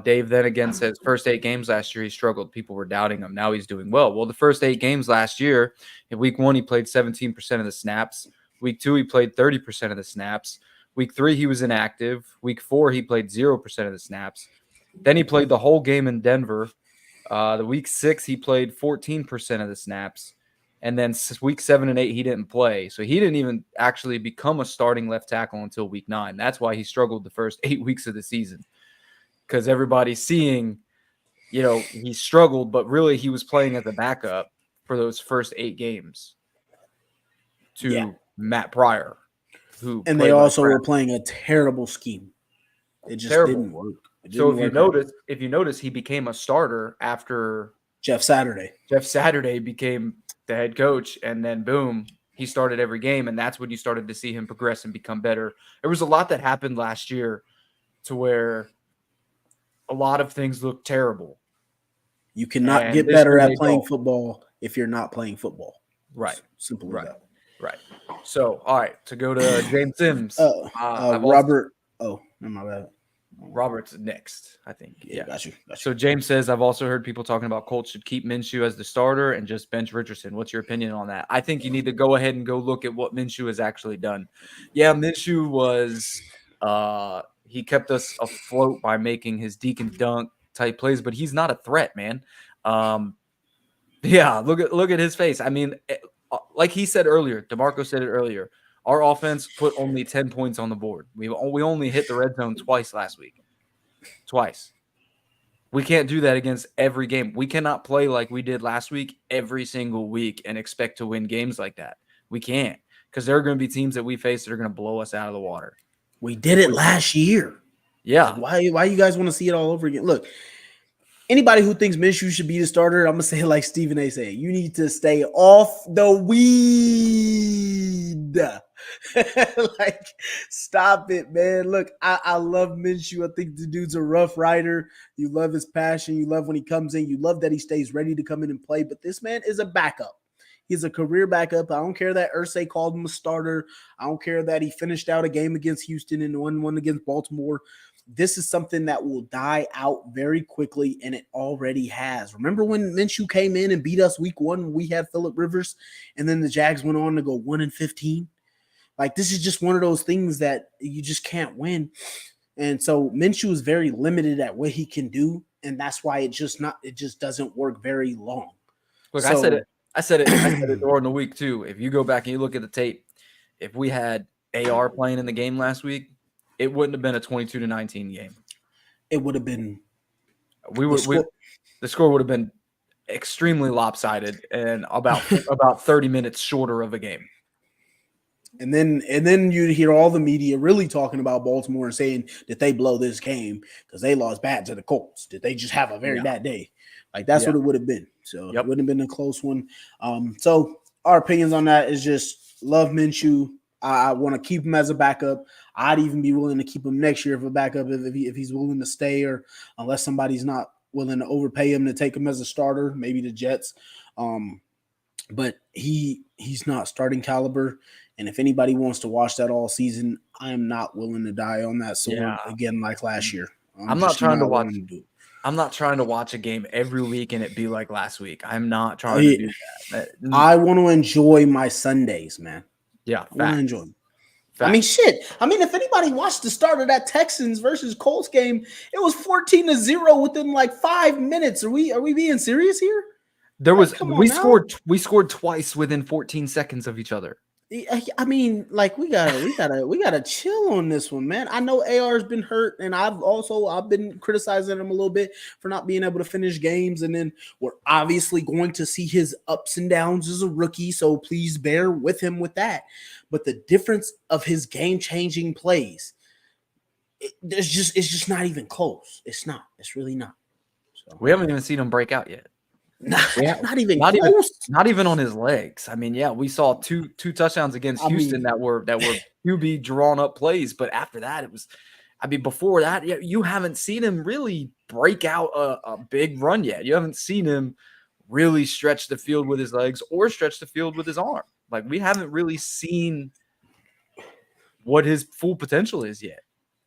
Dave then again says, first 8 games last year, he struggled. People were doubting him. Now he's doing well. Well, the first 8 games last year, in week 1, he played 17% of the snaps. Week 2, he played 30% of the snaps. Week 3, he was inactive. Week 4, he played 0% of the snaps. Then he played the whole game in Denver. The week 6, he played 14% of the snaps. And then week 7 and 8, he didn't play. So he didn't even actually become a starting left tackle until week 9. That's why he struggled the first 8 weeks of the season. Because everybody's seeing, he struggled, but really he was playing as a backup for those first 8 games to Matt Pryor. And they also were playing a terrible scheme. It just didn't work. So if you notice, he became a starter after Jeff Saturday. Jeff Saturday became the head coach, and then boom, he started every game, and that's when you started to see him progress and become better. There was a lot that happened last year to where a lot of things looked terrible. You cannot get better at playing football if you're not playing football. Right. Simple as that. Right. So, all right, to go to James Sims. Robert. No, my bad. Robert's next, I think. Yeah, got you. So James says, I've also heard people talking about Colts should keep Minshew as the starter and just bench Richardson. What's your opinion on that? I think you need to go ahead and go look at what Minshew has actually done. Yeah, Minshew was he kept us afloat by making his deke and dunk type plays, but he's not a threat, man. Look at his face. I mean, like he said earlier, DeMarco said it earlier. Our offense put only 10 points on the board. We only hit the red zone twice last week. Twice. We can't do that against every game. We cannot play like we did last week every single week and expect to win games like that. We can't, because there are going to be teams that we face that are going to blow us out of the water. We did it last year. Yeah. Why you guys want to see it all over again? Look, anybody who thinks Minshew should be the starter, I'm going to say like Stephen A. said, you need to stay off the weed. Like, stop it, man. Look, I love Minshew. I think the dude's a rough rider. You love his passion. You love when he comes in. You love that he stays ready to come in and play. But this man is a backup. He's a career backup. I don't care that Irsay called him a starter. I don't care that he finished out a game against Houston and won one against Baltimore. This is something that will die out very quickly, and it already has. Remember when Minshew came in and beat us week 1 when we had Phillip Rivers, and then the Jags went on to go 1-15? Like, this is just one of those things that you just can't win. And so Minshew is very limited at what he can do, and that's why it just doesn't work very long. Look, So, I said it during the week too. If you go back and you look at the tape, if we had AR playing in the game last week, it wouldn't have been a 22-19 game. It would have been. The score would have been extremely lopsided and about 30 minutes shorter of a game. And then you'd hear all the media really talking about Baltimore and saying, did they blow this game because they lost bad to the Colts? Did they just have a very bad day? Like, that's what it would have been. So it wouldn't have been a close one. So our opinions on that is just love Minshew. I want to keep him as a backup. I'd even be willing to keep him next year as a backup if he's willing to stay, or unless somebody's not willing to overpay him to take him as a starter, maybe the Jets. But he's not starting caliber. And if anybody wants to watch that all season, I am not willing to die on that sword again like last year. I'm not trying to watch. I'm not trying to watch a game every week and it be like last week. I'm not trying to do that. I want to enjoy my Sundays, man. Yeah, I want to enjoy them. I mean, shit. I mean, if anybody watched the start of that Texans versus Colts game, it was 14-0 within like 5 minutes. Are we being serious here? There was we scored twice within 14 seconds of each other. I mean, like, we gotta chill on this one, man. I know AR's been hurt, and I've been criticizing him a little bit for not being able to finish games, and then we're obviously going to see his ups and downs as a rookie, so please bear with him with that. But the difference of his game-changing plays, it's just not even close. It's not. It's really not. So we haven't even seen him break out yet. Not even on his legs. I mean, we saw two touchdowns against Houston that were QB drawn up plays, but after that, it was. I mean, before that, you haven't seen him really break out a big run yet. You haven't seen him really stretch the field with his legs or stretch the field with his arm. Like, we haven't really seen what his full potential is yet.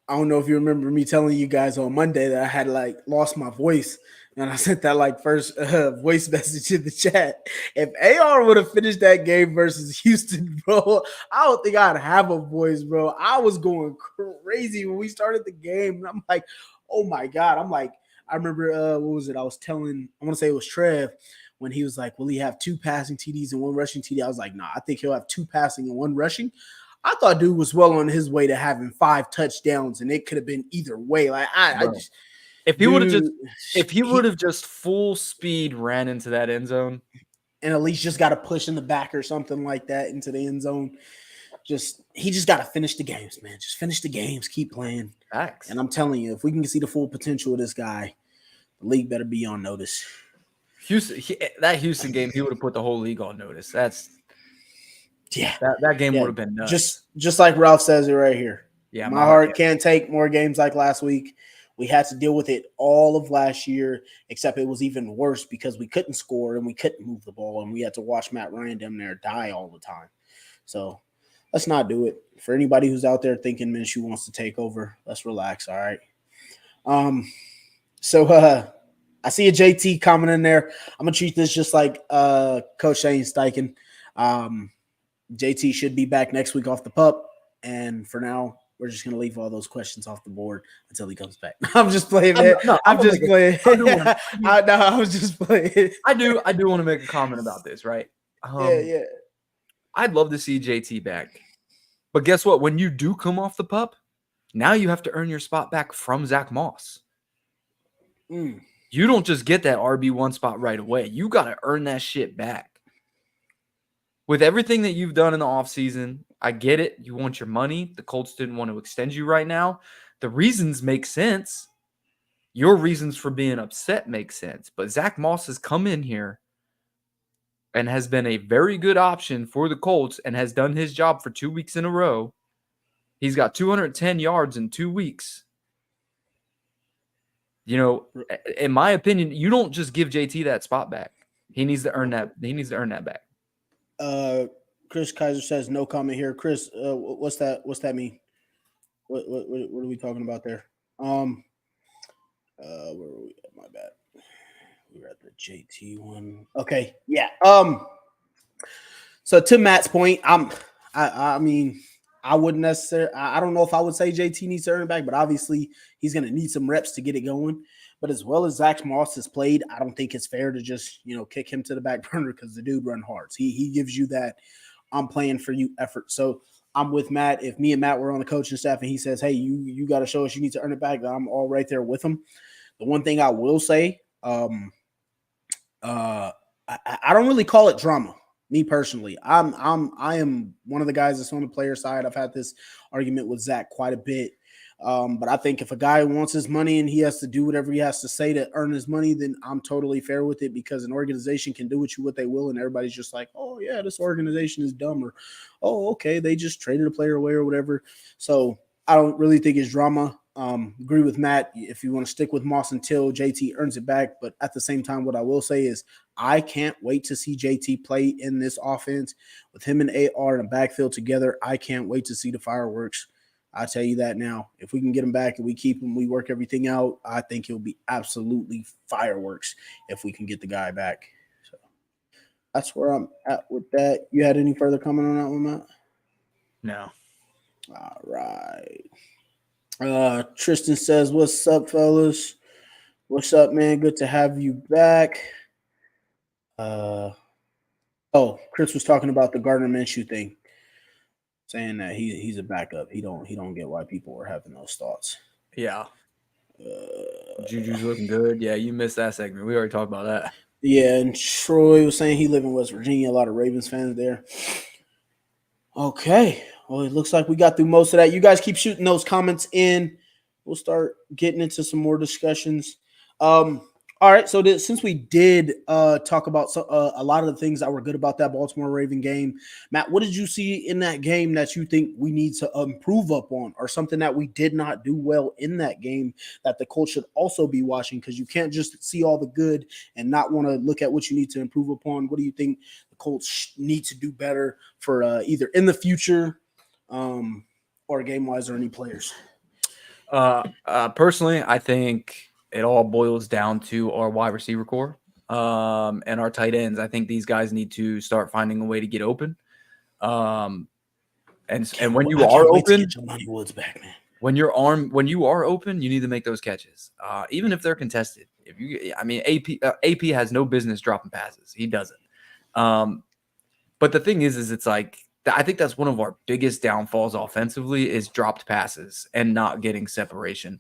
I don't know if you remember me telling you guys on Monday that I had lost my voice. And I sent that first voice message in the chat. If AR would have finished that game versus Houston, bro, I don't think I'd have a voice, bro. I was going crazy when we started the game. And I'm like, oh my God. I remember, what was it? I want to say it was Trev, when he was like, will he have 2 passing TDs and 1 rushing TD? I was like, nah, I think he'll have 2 passing and 1 rushing. I thought dude was well on his way to having 5 touchdowns, and it could have been either way. Like, if he would have just full speed ran into that end zone, and at least just got to push in the back or something like that into the end zone, he just got to finish the games, man. Just finish the games, keep playing. Facts. And I'm telling you, if we can see the full potential of this guy, the league better be on notice. That Houston game, he would have put the whole league on notice. That game would have been nuts. Just like Ralph says it right here. Yeah, my heart can't take more games like last week. We had to deal with it all of last year, except it was even worse because we couldn't score and we couldn't move the ball, and we had to watch Matt Ryan down there die all the time. So let's not do it. For anybody who's out there thinking Minshew wants to take over, let's relax, all right? So I see a JT comment in there. I'm going to treat this just like Coach Shane Steichen. JT should be back next week off the pup, and for now, we're just going to leave all those questions off the board until he comes back. I'm just playing, man. I'm just playing. I was just playing. I do want to make a comment about this, right? Yeah. I'd love to see JT back. But guess what? When you do come off the pup, now you have to earn your spot back from Zach Moss. You don't just get that RB1 spot right away. You got to earn that shit back. With everything that you've done in the offseason, I get it. You want your money. The Colts didn't want to extend you right now. The reasons make sense. Your reasons for being upset make sense. But Zach Moss has come in here and has been a very good option for the Colts and has done his job for 2 weeks in a row. He's got 210 yards in 2 weeks. You know, in my opinion, you don't just give JT that spot back. He needs to earn that. He needs to earn that back. Chris Kaiser says no comment here. Chris, what's that? What's that mean? What are we talking about there? Where were we? My bad. We were at the JT one. Okay, yeah. So to Matt's point, I mean, I wouldn't necessarily. I don't know if I would say JT needs to earn it back, but obviously he's going to need some reps to get it going. But as well as Zach Moss has played, I don't think it's fair to just kick him to the back burner because the dude run hard. He gives you that I'm playing for you effort. So I'm with Matt. If me and Matt were on the coaching staff and he says, "Hey, you got to show us you need to earn it back," I'm all right there with him. The one thing I will say, I don't really call it drama. Me personally, I am one of the guys that's on the player side. I've had this argument with Zach quite a bit. But I think if a guy wants his money and he has to do whatever he has to say to earn his money, then I'm totally fair with it because an organization can do with you what they will. And everybody's just like, oh, yeah, this organization is dumb or, oh, okay, they just traded a player away or whatever. So I don't really think it's drama. Agree with Matt. If you want to stick with Moss until JT earns it back. But at the same time, what I will say is I can't wait to see JT play in this offense with him and AR in the backfield together. I can't wait to see the fireworks. I tell you that now. If we can get him back and we keep him, we work everything out, I think he'll be absolutely fireworks if we can get the guy back. So that's where I'm at with that. You had any further comment on that one, Matt? No. All right. Tristan says, "What's up, fellas? What's up, man? Good to have you back." Chris was talking about the Gardner Minshew thing, saying that he's a backup. He don't get why people were having those thoughts. Yeah. Juju's looking good. Yeah, you missed that segment. We already talked about that. Yeah, and Troy was saying he lives in West Virginia. A lot of Ravens fans there. Okay. Well, it looks like we got through most of that. You guys keep shooting those comments in. We'll start getting into some more discussions. All right. So since we did talk about a lot of the things that were good about that Baltimore Raven game, Matt, what did you see in that game that you think we need to improve upon, or something that we did not do well in that game that the Colts should also be watching? Because you can't just see all the good and not want to look at what you need to improve upon. What do you think the Colts need to do better for either in the future or game-wise, or any players? Personally, I think it all boils down to our wide receiver core and our tight ends. I think these guys need to start finding a way to get open. And when you are open, get Jelani Woods back, man. When you are open, you need to make those catches, even if they're contested. AP has no business dropping passes. He doesn't. But the thing is it's like, I think that's one of our biggest downfalls offensively is dropped passes and not getting separation.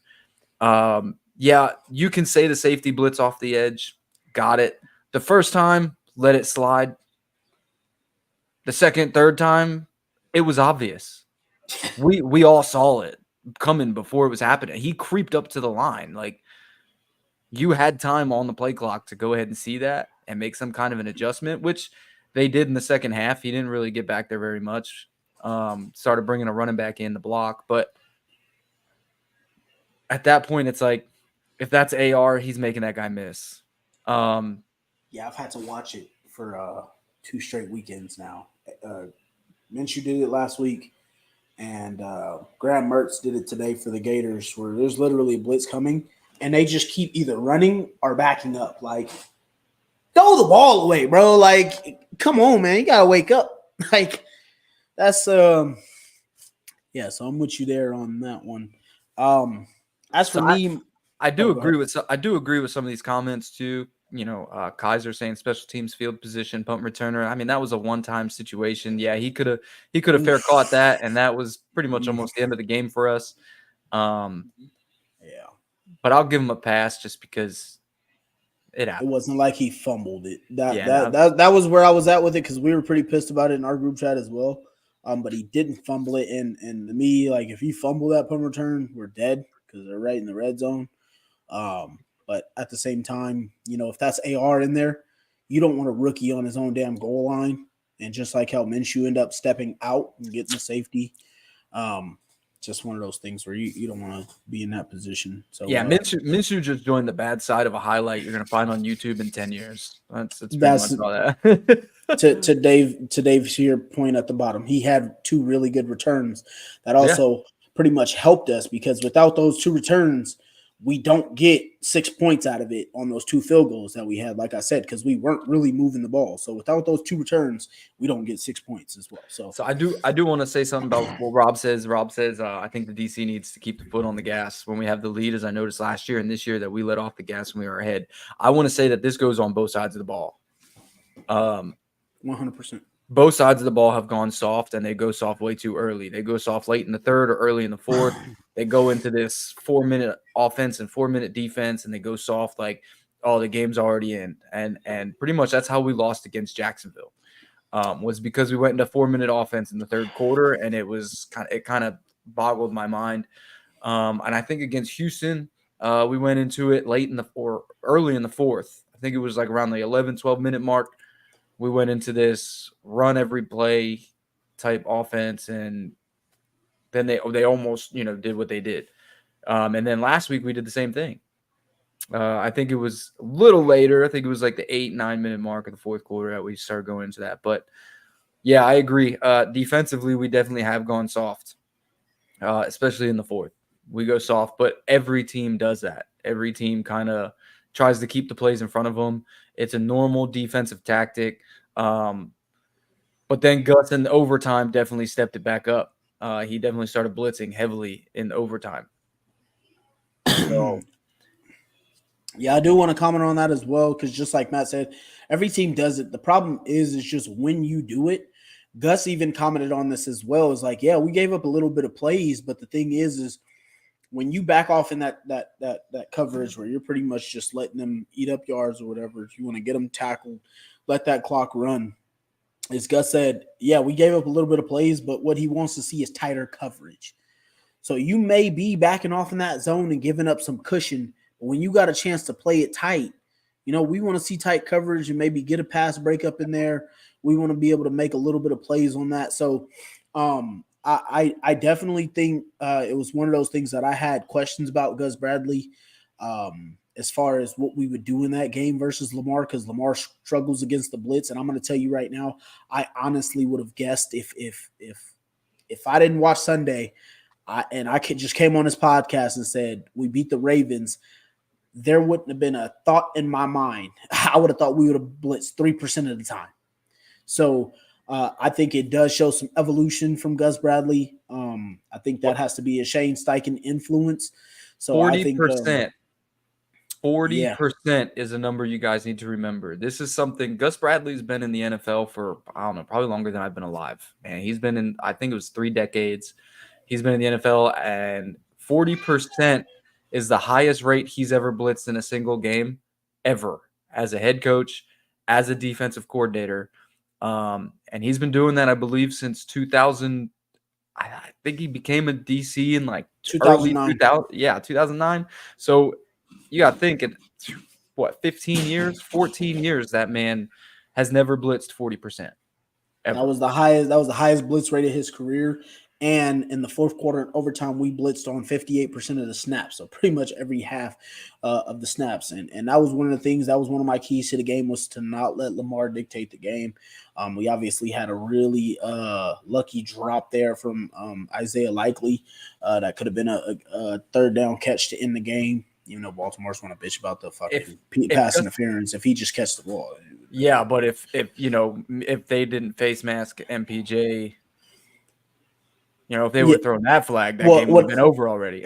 Yeah, you can say the safety blitz off the edge. Got it. The first time, let it slide. The second, third time, it was obvious. We all saw it coming before it was happening. He creeped up to the line. Like, you had time on the play clock to go ahead and see that and make some kind of an adjustment, which they did in the second half. He didn't really get back there very much. Started bringing a running back in the block. But at that point, it's like, if that's AR, he's making that guy miss. Yeah, I've had to watch it for 2 straight weekends now. Minshew did it last week, and Graham Mertz did it today for the Gators, where there's literally a blitz coming, and they just keep either running or backing up. Like, throw the ball away, bro. Like, come on, man. You got to wake up. Like, that's yeah, so I'm with you there on that one. As for me, I do agree with some of these comments too. Kaiser saying special teams field position, punt returner. I mean, that was a one-time situation. Yeah, he could have fair caught that, and that was pretty much almost the end of the game for us. Yeah, but I'll give him a pass just because it happened. It wasn't like he fumbled it. That was where I was at with it, because we were pretty pissed about it in our group chat as well. But he didn't fumble it, and to me, like, if you fumble that punt return, we're dead because they're right in the red zone. But at the same time, if that's AR in there, you don't want a rookie on his own damn goal line. And just like how Minshew ended up stepping out and getting the safety, just one of those things where you don't want to be in that position. So Yeah, Minshew just joined the bad side of a highlight you're gonna find on YouTube in 10 years. That's pretty much all that. to Dave's here point at the bottom, he had 2 really good returns that also pretty much helped us, because without those 2 returns, we don't get 6 points out of it on those 2 field goals that we had, like I said, because we weren't really moving the ball. So without those 2 returns, we don't get 6 points as well. So I do want to say something about what Rob says. Rob says I think the DC needs to keep the foot on the gas when we have the lead, as I noticed last year and this year that we let off the gas when we were ahead. I want to say that this goes on both sides of the ball. 100%. Both sides of the ball have gone soft, and they go soft way too early. They go soft late in the third or early in the fourth. They go into this 4-minute offense and 4-minute defense, and they go soft like, oh, the game's already in. And pretty much that's how we lost against Jacksonville. Was because we went into 4-minute offense in the third quarter, and it kind of boggled my mind. And I think against Houston, we went into it early in the fourth. I think it was like around the 11, 12-minute mark. We went into this run every play type offense, and then they almost did what they did. And then last week we did the same thing. I think it was a little later. I think it was like the 8-9 minute mark of the fourth quarter that we started going into that. But yeah, I agree. Defensively, we definitely have gone soft, especially in the fourth. We go soft, but every team does that. Every team kind of tries to keep the plays in front of them. It's a normal defensive tactic. But then Gus in overtime definitely stepped it back up. He definitely started blitzing heavily in overtime. So, yeah, I do want to comment on that as well, because just like Matt said, every team does it. The problem is just when you do it. Gus even commented on this as well. Is like, yeah, we gave up a little bit of plays, but the thing is when you back off in that coverage where you're pretty much just letting them eat up yards or whatever, if you want to get them tackled, let that clock run. As Gus said, yeah, we gave up a little bit of plays, but what he wants to see is tighter coverage. So you may be backing off in that zone and giving up some cushion, but when you got a chance to play it tight, we want to see tight coverage and maybe get a pass breakup in there. We want to be able to make a little bit of plays on that. So I definitely think it was one of those things that I had questions about Gus Bradley as far as what we would do in that game versus Lamar, because Lamar struggles against the blitz. And I'm going to tell you right now, I honestly would have guessed if I didn't watch Sunday and I just came on his podcast and said we beat the Ravens, there wouldn't have been a thought in my mind. I would have thought we would have blitzed 3% of the time. So I think it does show some evolution from Gus Bradley. I think that has to be a Shane Steichen influence. So 40%. 40% is a number you guys need to remember. This is something Gus Bradley's been in the NFL for, I don't know, probably longer than I've been alive. And he's been in, I think it was 3 decades. He's been in the NFL, and 40% is the highest rate he's ever blitzed in a single game ever as a head coach, as a defensive coordinator. And he's been doing that, I believe, since 2000. I think he became a DC in like 2009. 2009. So you got to think, in 15 years, 14 years, that man has never blitzed 40%. Ever. That was the highest blitz rate of his career. And in the fourth quarter and overtime, we blitzed on 58% of the snaps. So pretty much every half of the snaps. And that was one of the things, that was one of my keys to the game, was to not let Lamar dictate the game. We obviously had a really lucky drop there from Isaiah Likely. That could have been a third down catch to end the game. Baltimore's want to bitch about the fucking pass interference if he just catch the ball. Yeah, but if they didn't face mask MPJ, if they would have thrown that flag, that game would have been over already.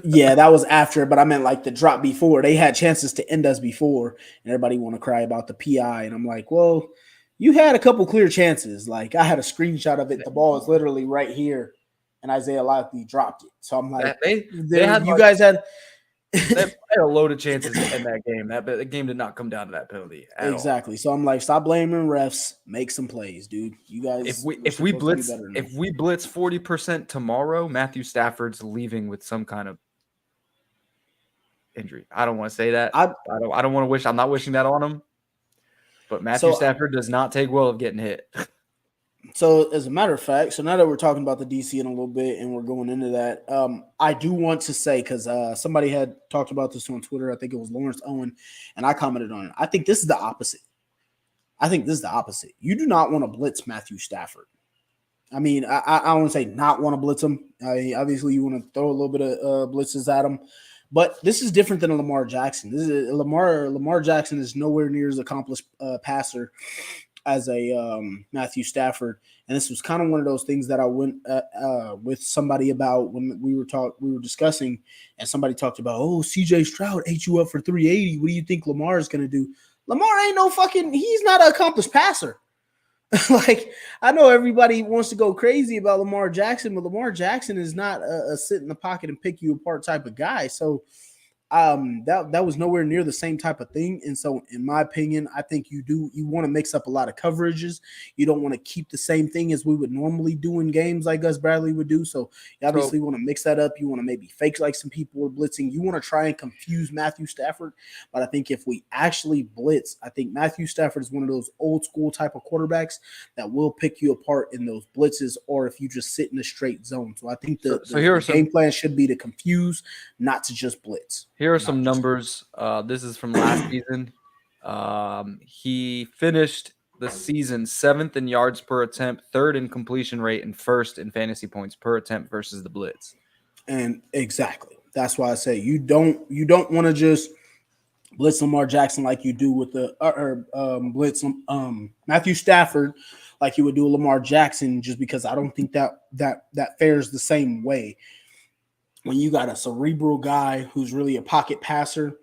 Yeah, that was after, but I meant like the drop before. They had chances to end us before, and everybody want to cry about the PI. And I'm like, well, you had a couple clear chances. Like, I had a screenshot of it. The ball is literally right here, and Isaiah Likely dropped it. So I'm like, guys had they had a load of chances in that game. The game did not come down to that penalty at exactly. all. So I'm like, stop blaming refs. Make some plays, dude. You guys, if we blitz 40% tomorrow, Matthew Stafford's leaving with some kind of injury. I don't want to say that. I don't want to wish. I'm not wishing that on him. But Matthew Stafford does not take well of getting hit. So as a matter of fact, so now that we're talking about the DC in a little bit and we're going into that, I do want to say, because somebody had talked about this on Twitter, I think it was Lawrence Owen, and I commented on it. I think this is the opposite. You do not want to blitz Matthew Stafford. I mean, I want to say not want to blitz him. Obviously, you want to throw a little bit of blitzes at him. But this is different than a Lamar Jackson. Lamar Jackson is nowhere near as accomplished passer as a Matthew Stafford, and this was kind of one of those things that I went with somebody about when we were discussing, and somebody talked about, CJ Stroud ate you up for 380. What do you think Lamar is going to do? Lamar ain't he's not an accomplished passer. Like, I know everybody wants to go crazy about Lamar Jackson, but Lamar Jackson is not a sit in the pocket and pick you apart type of guy. So that was nowhere near the same type of thing. And so, in my opinion, I think you want to mix up a lot of coverages. You don't want to keep the same thing as we would normally do in games like Gus Bradley would do. So you obviously want to mix that up. You want to maybe fake like some people were blitzing. You want to try and confuse Matthew Stafford. But I think if we actually blitz, I think Matthew Stafford is one of those old school type of quarterbacks that will pick you apart in those blitzes, or if you just sit in a straight zone. So I think the game plan should be to confuse, not to just blitz. Here are some numbers. This is from last season. He finished the season 7th in yards per attempt, 3rd in completion rate, and 1st in fantasy points per attempt versus the blitz. And exactly, that's why I say you don't want to just blitz Lamar Jackson like you do with the blitz Matthew Stafford like you would do Lamar Jackson, just because I don't think that fares the same way. When you got a cerebral guy who's really a pocket passer,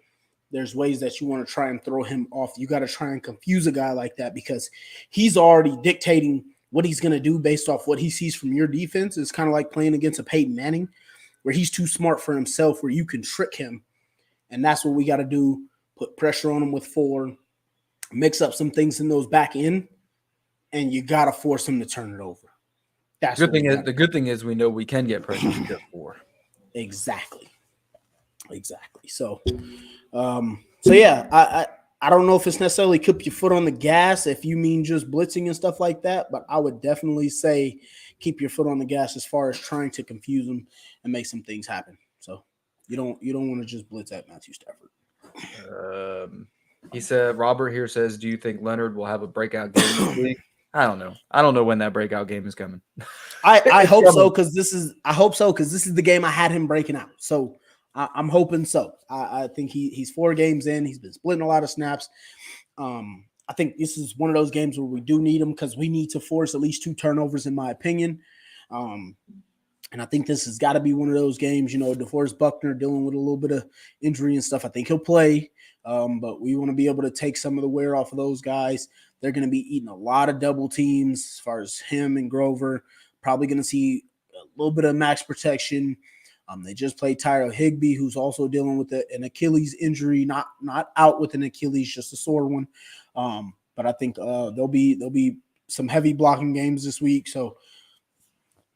there's ways that you want to try and throw him off. You got to try and confuse a guy like that because he's already dictating what he's going to do based off what he sees from your defense. It's kind of like playing against a Peyton Manning where he's too smart for himself, where you can trick him. And that's what we got to do. Put pressure on him with 4, mix up some things in those back end, and you got to force him to turn it over. That's the good thing is we know we can get pressure to get 4. Exactly. So, yeah, I don't know if it's necessarily keep your foot on the gas if you mean just blitzing and stuff like that, but I would definitely say keep your foot on the gas as far as trying to confuse them and make some things happen. So you don't want to just blitz at Matthew Stafford. He said, Robert here says, do you think Leonard will have a breakout game this week? I don't know. I don't know when that breakout game is coming. I hope so, because this is the game I had him breaking out. So I'm hoping so. I think he's 4 games in. He's been splitting a lot of snaps. I think this is one of those games where we do need him because we need to force at least 2 turnovers, in my opinion. And I think this has got to be one of those games, DeForest Buckner dealing with a little bit of injury and stuff. I think he'll play, but we want to be able to take some of the wear off of those guys. They're going to be eating a lot of double teams as far as him and Grover. Probably going to see a little bit of max protection. They just played Tyler Higbee, who's also dealing with an Achilles injury, not out with an Achilles, just a sore one. But I think there'll be some heavy blocking games this week. So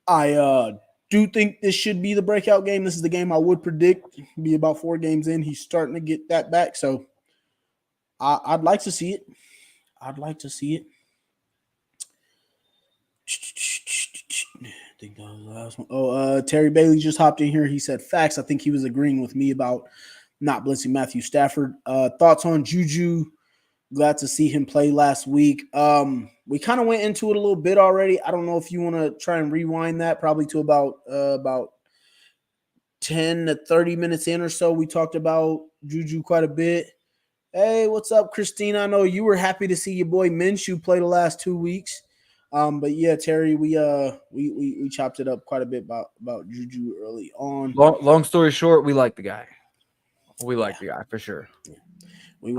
I do think this should be the breakout game. This is the game I would predict. Be about 4 games in. He's starting to get that back. So I'd like to see it. I think that was the last one. Terry Bailey just hopped in here. He said facts. I think he was agreeing with me about not blitzing Matthew Stafford. Thoughts on Juju? Glad to see him play last week. We kind of went into it a little bit already. I don't know if you want to try and rewind that probably to about 10 to 30 minutes in or so. We talked about Juju quite a bit. Hey, what's up, Christina? I know you were happy to see your boy Minshew play the last 2 weeks. But yeah, Terry, we chopped it up quite a bit about Juju early on. Long story short, we like the guy. We like the guy for sure. Yeah.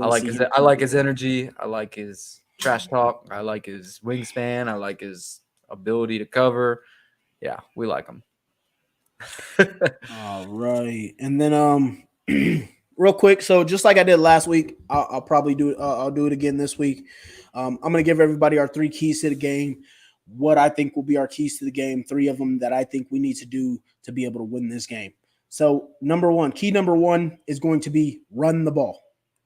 I like his energy. I like his trash talk. I like his wingspan. I like his ability to cover. Yeah, we like him. All right, and then real quick, so just like I did last week, I'll probably do it. I'll do it again this week. I'm going to give everybody our 3 keys to the game. What I think will be our keys to the game, 3 of them that I think we need to do to be able to win this game. So key number one is going to be run the ball.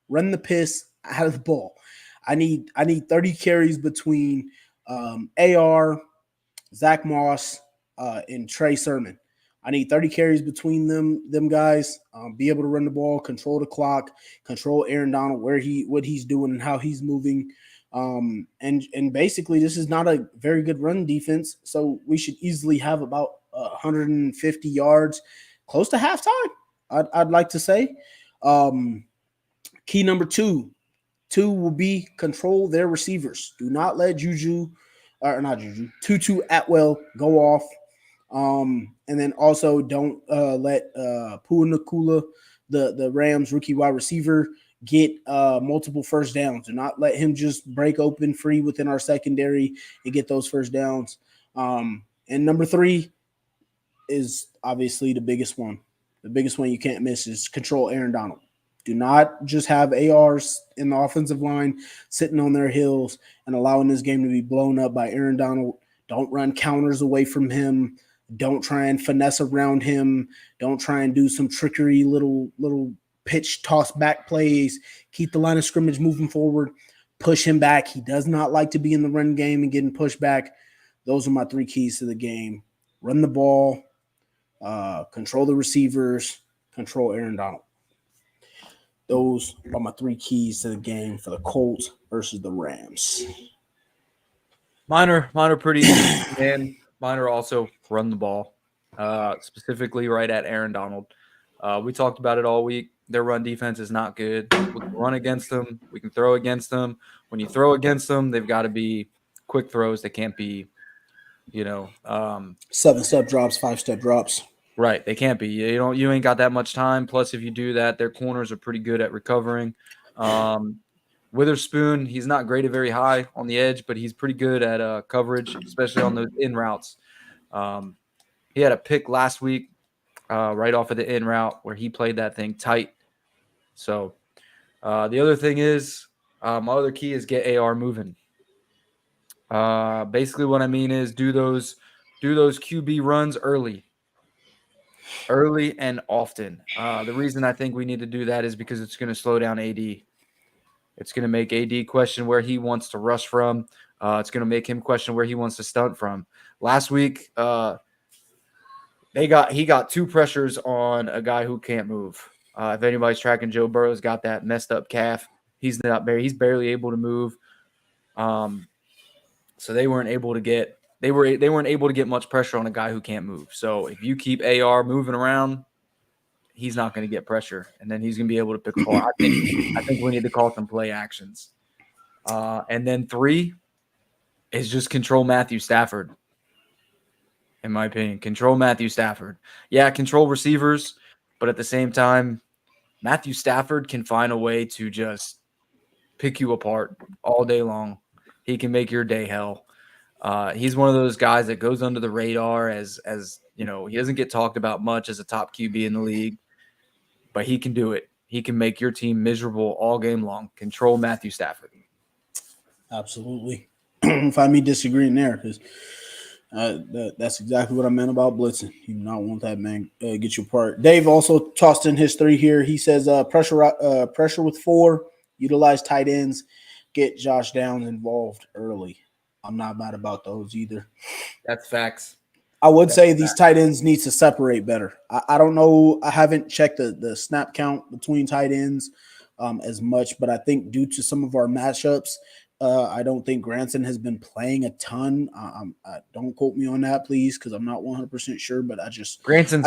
Run the piss out of the ball. I need 30 carries between AR, Zach Moss, and Trey Sermon. I need 30 carries between them guys. Be able to run the ball, control the clock, control Aaron Donald, what he's doing and how he's moving. And basically, this is not a very good run defense, so we should easily have about 150 yards, close to halftime. I'd like to say. Key number two will be control their receivers. Do not let Tutu Atwell go off. And then also don't let Pua Nakula, the Rams rookie wide receiver, get multiple first downs. Do not let him just break open free within our secondary and get those first downs. And number 3 is obviously the biggest one. The biggest one you can't miss is control Aaron Donald. Do not just have ARs in the offensive line sitting on their heels and allowing this game to be blown up by Aaron Donald. Don't run counters away from him. Don't try and finesse around him. Don't try and do some trickery little pitch toss back plays. Keep the line of scrimmage moving forward. Push him back. He does not like to be in the run game and getting pushed back. Those are my 3 keys to the game. Run the ball, control the receivers, control Aaron Donald. Those are my 3 keys to the game for the Colts versus the Rams. Mine are pretty easy, man. Mine are also run the ball, specifically right at Aaron Donald. We talked about it all week. Their run defense is not good. We can run against them. We can throw against them. When you throw against them, they've got to be quick throws. They can't be, 7-step drops, 5-step drops. Right. They can't be. You ain't got that much time. Plus, if you do that, their corners are pretty good at recovering. Witherspoon, he's not graded very high on the edge, but he's pretty good at coverage, especially on those in routes. He had a pick last week right off of the in route where he played that thing tight. So the other thing is my other key is get AR moving. Basically what I mean is do those QB runs early and often. The reason I think we need to do that is because it's going to slow down AD. It's going to make AD question where he wants to rush from. It's going to make him question where he wants to stunt from. Last week, he got 2 pressures on a guy who can't move. If anybody's tracking, Joe Burrow's got that messed up calf. He's barely able to move. So they weren't able to get much pressure on a guy who can't move. So if you keep AR moving around, he's not going to get pressure, and then he's going to be able to pick a call. I think we need to call some play actions. And then 3 is just control Matthew Stafford. In my opinion, control Matthew Stafford. Yeah, control receivers, but at the same time, Matthew Stafford can find a way to just pick you apart all day long. He can make your day hell. He's one of those guys that goes under the radar as he doesn't get talked about much as a top QB in the league, but he can do it. He can make your team miserable all game long. Control Matthew Stafford. Absolutely. Find me disagreeing there because that's exactly what I meant about blitzing. You do not want that man get you apart. Dave also tossed in his 3 here. He says pressure with 4, utilize tight ends, get Josh Downs involved early. I'm not mad about those either. That's facts. I would say these tight ends need to separate better. I don't know. I haven't checked the snap count between tight ends as much, but I think due to some of our matchups, I don't think Granson has been playing a ton. Don't quote me on that, please, because I'm not 100% sure. But Granson's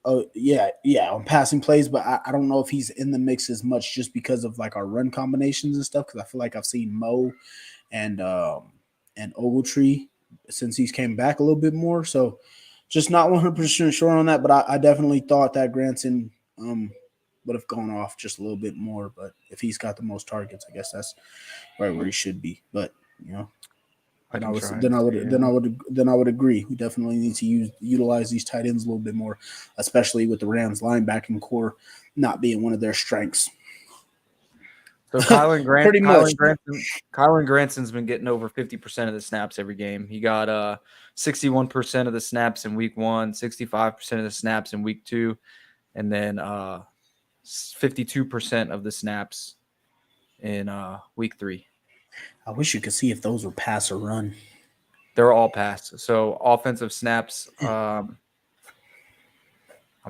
on passing plays, but I don't know if he's in the mix as much just because of like our run combinations and stuff. Because I feel like I've seen Mo and Ogletree since he's came back a little bit more. So just not 100% sure on that, but I definitely thought that Granson would have gone off just a little bit more. But if he's got the most targets, I guess that's right where he should be. But then I would agree. We definitely need to utilize these tight ends a little bit more, especially with the Rams linebacking core not being one of their strengths. So Kylan Granson's been getting over 50% of the snaps every game. He got 61% of the snaps in week 1, 65% of the snaps in week 2, and then 52% of the snaps in week 3. I wish you could see if those were pass or run. They're all pass. So offensive snaps, I'm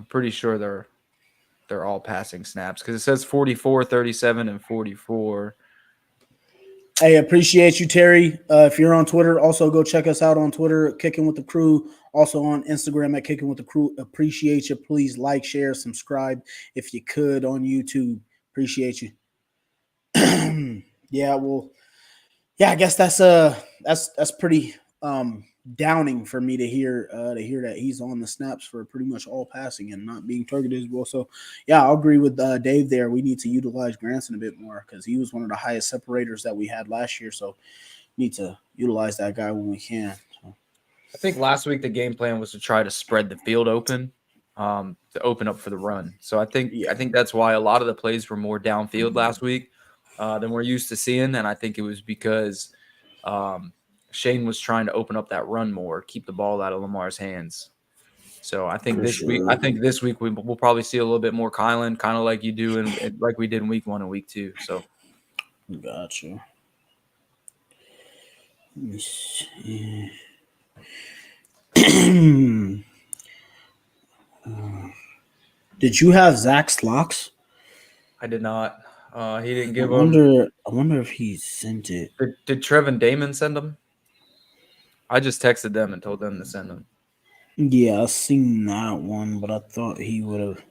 pretty sure they're all passing snaps because it says 44, 37, and 44. Hey, appreciate you, Terry. If you're on Twitter, also go check us out on Twitter, Kicking with the Crew. Also on Instagram at Kicking with the Crew. Appreciate you. Please like, share, subscribe if you could on YouTube. Appreciate you. Yeah, well, yeah, I guess that's pretty downing for me to hear that he's on the snaps for pretty much all passing and not being targeted as well. So yeah, I'll agree with Dave there. We need to utilize Granson a bit more because he was one of the highest separators that we had last year. So we need to utilize that guy when we can. So. I think last week the game plan was to try to spread the field open, to open up for the run. So I think that's why a lot of the plays were more downfield last week than we're used to seeing, and I think it was because Shane was trying to open up that run more, keep the ball out of Lamar's hands. So I think this week we'll probably see a little bit more Kylan, kind of like you do and like we did in week 1 and week 2. So gotcha. Let me see. Did you have Zach's locks? I did not. He didn't give them. I wonder if he sent it. Did Trevin Damon send them? I just texted them and told them to send them. Yeah, I seen that one, but I thought he would have.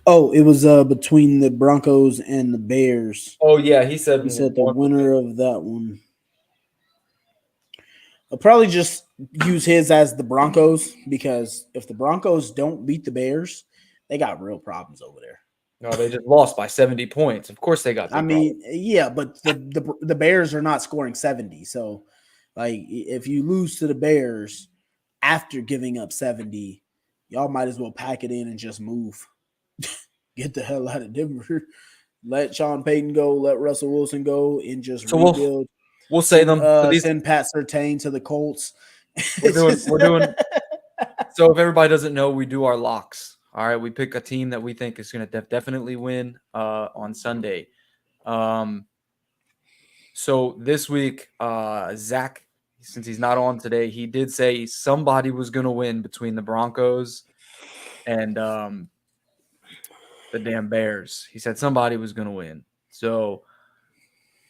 Oh, it was between the Broncos and the Bears. Oh yeah, he said the winner of that one. I'll probably just use his as the Broncos because if the Broncos don't beat the Bears, they got real problems over there. No, they just lost by 70 points. Of course they got problems. Yeah, but the Bears are not scoring 70. So, like, if you lose to the Bears after giving up 70, y'all might as well pack it in and just move. Get the hell out of Denver. Let Sean Payton go. Let Russell Wilson go and just rebuild. We'll say them. Send Pat Surtain to the Colts. We're doing. So if everybody doesn't know, we do our locks. All right, we pick a team that we think is going to definitely win on Sunday. So this week, Zach, since he's not on today, he did say somebody was going to win between the Broncos and the damn Bears. He said somebody was going to win. So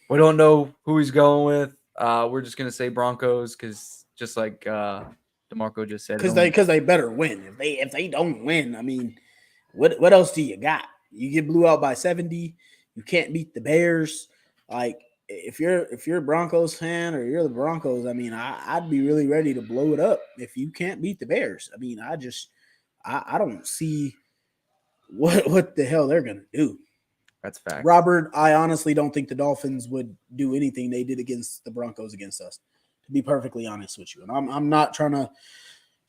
we don't know who he's going with. We're just going to say Broncos because just like DeMarco just said. Because they better win. If they don't win, I mean, what else do you got? You get blew out by 70. You can't beat the Bears. Like, if you're a Broncos fan or you're the Broncos, I mean, I'd be really ready to blow it up if you can't beat the Bears. I mean, I don't see what the hell they're gonna do. That's fact. Robert, I honestly don't think the Dolphins would do anything they did against the Broncos against us, to be perfectly honest with you. And I'm not trying to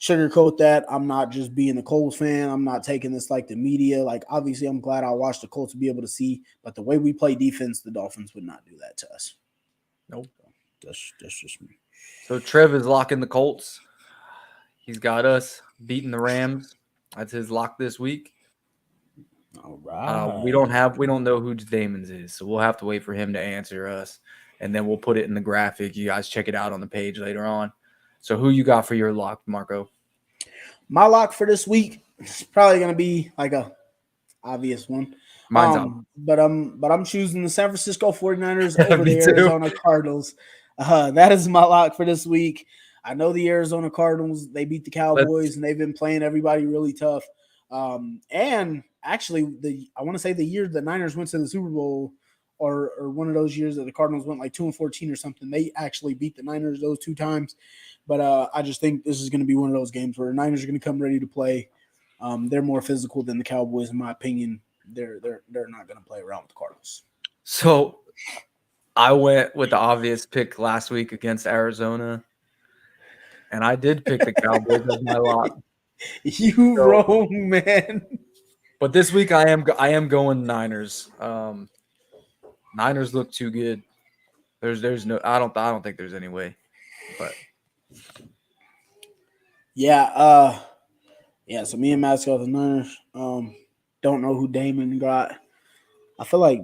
sugarcoat that. I'm not just being a Colts fan. I'm not taking this like the media. Like, obviously, I'm glad I watched the Colts to be able to see. But the way we play defense, the Dolphins would not do that to us. Nope. That's just me. So Trev is locking the Colts. He's got us beating the Rams. That's his lock this week. All right. We don't know who Damon's is, so we'll have to wait for him to answer us, and then we'll put it in the graphic. You guys check it out on the page later on. So who you got for your lock, Marco? My lock for this week is probably going to be like a obvious one. Mine's up. But I'm choosing the San Francisco 49ers over the Arizona Cardinals. That is my lock for this week. I know the Arizona Cardinals, they beat the Cowboys, and they've been playing everybody really tough. And actually, I want to say the year the Niners went to the Super Bowl, or one of those years that the Cardinals went like 2-14 or something, they actually beat the Niners those 2 times. But I just think this is going to be one of those games where the Niners are going to come ready to play. They're more physical than the Cowboys, in my opinion. They're not going to play around with the Cardinals. So I went with the obvious pick last week against Arizona, and I did pick the Cowboys as my lock. Wrong, man. But this week I am going Niners. Niners look too good. There's no I don't think there's any way. But yeah, so me and Matt's got the Niners. Don't know who Damon got. I feel like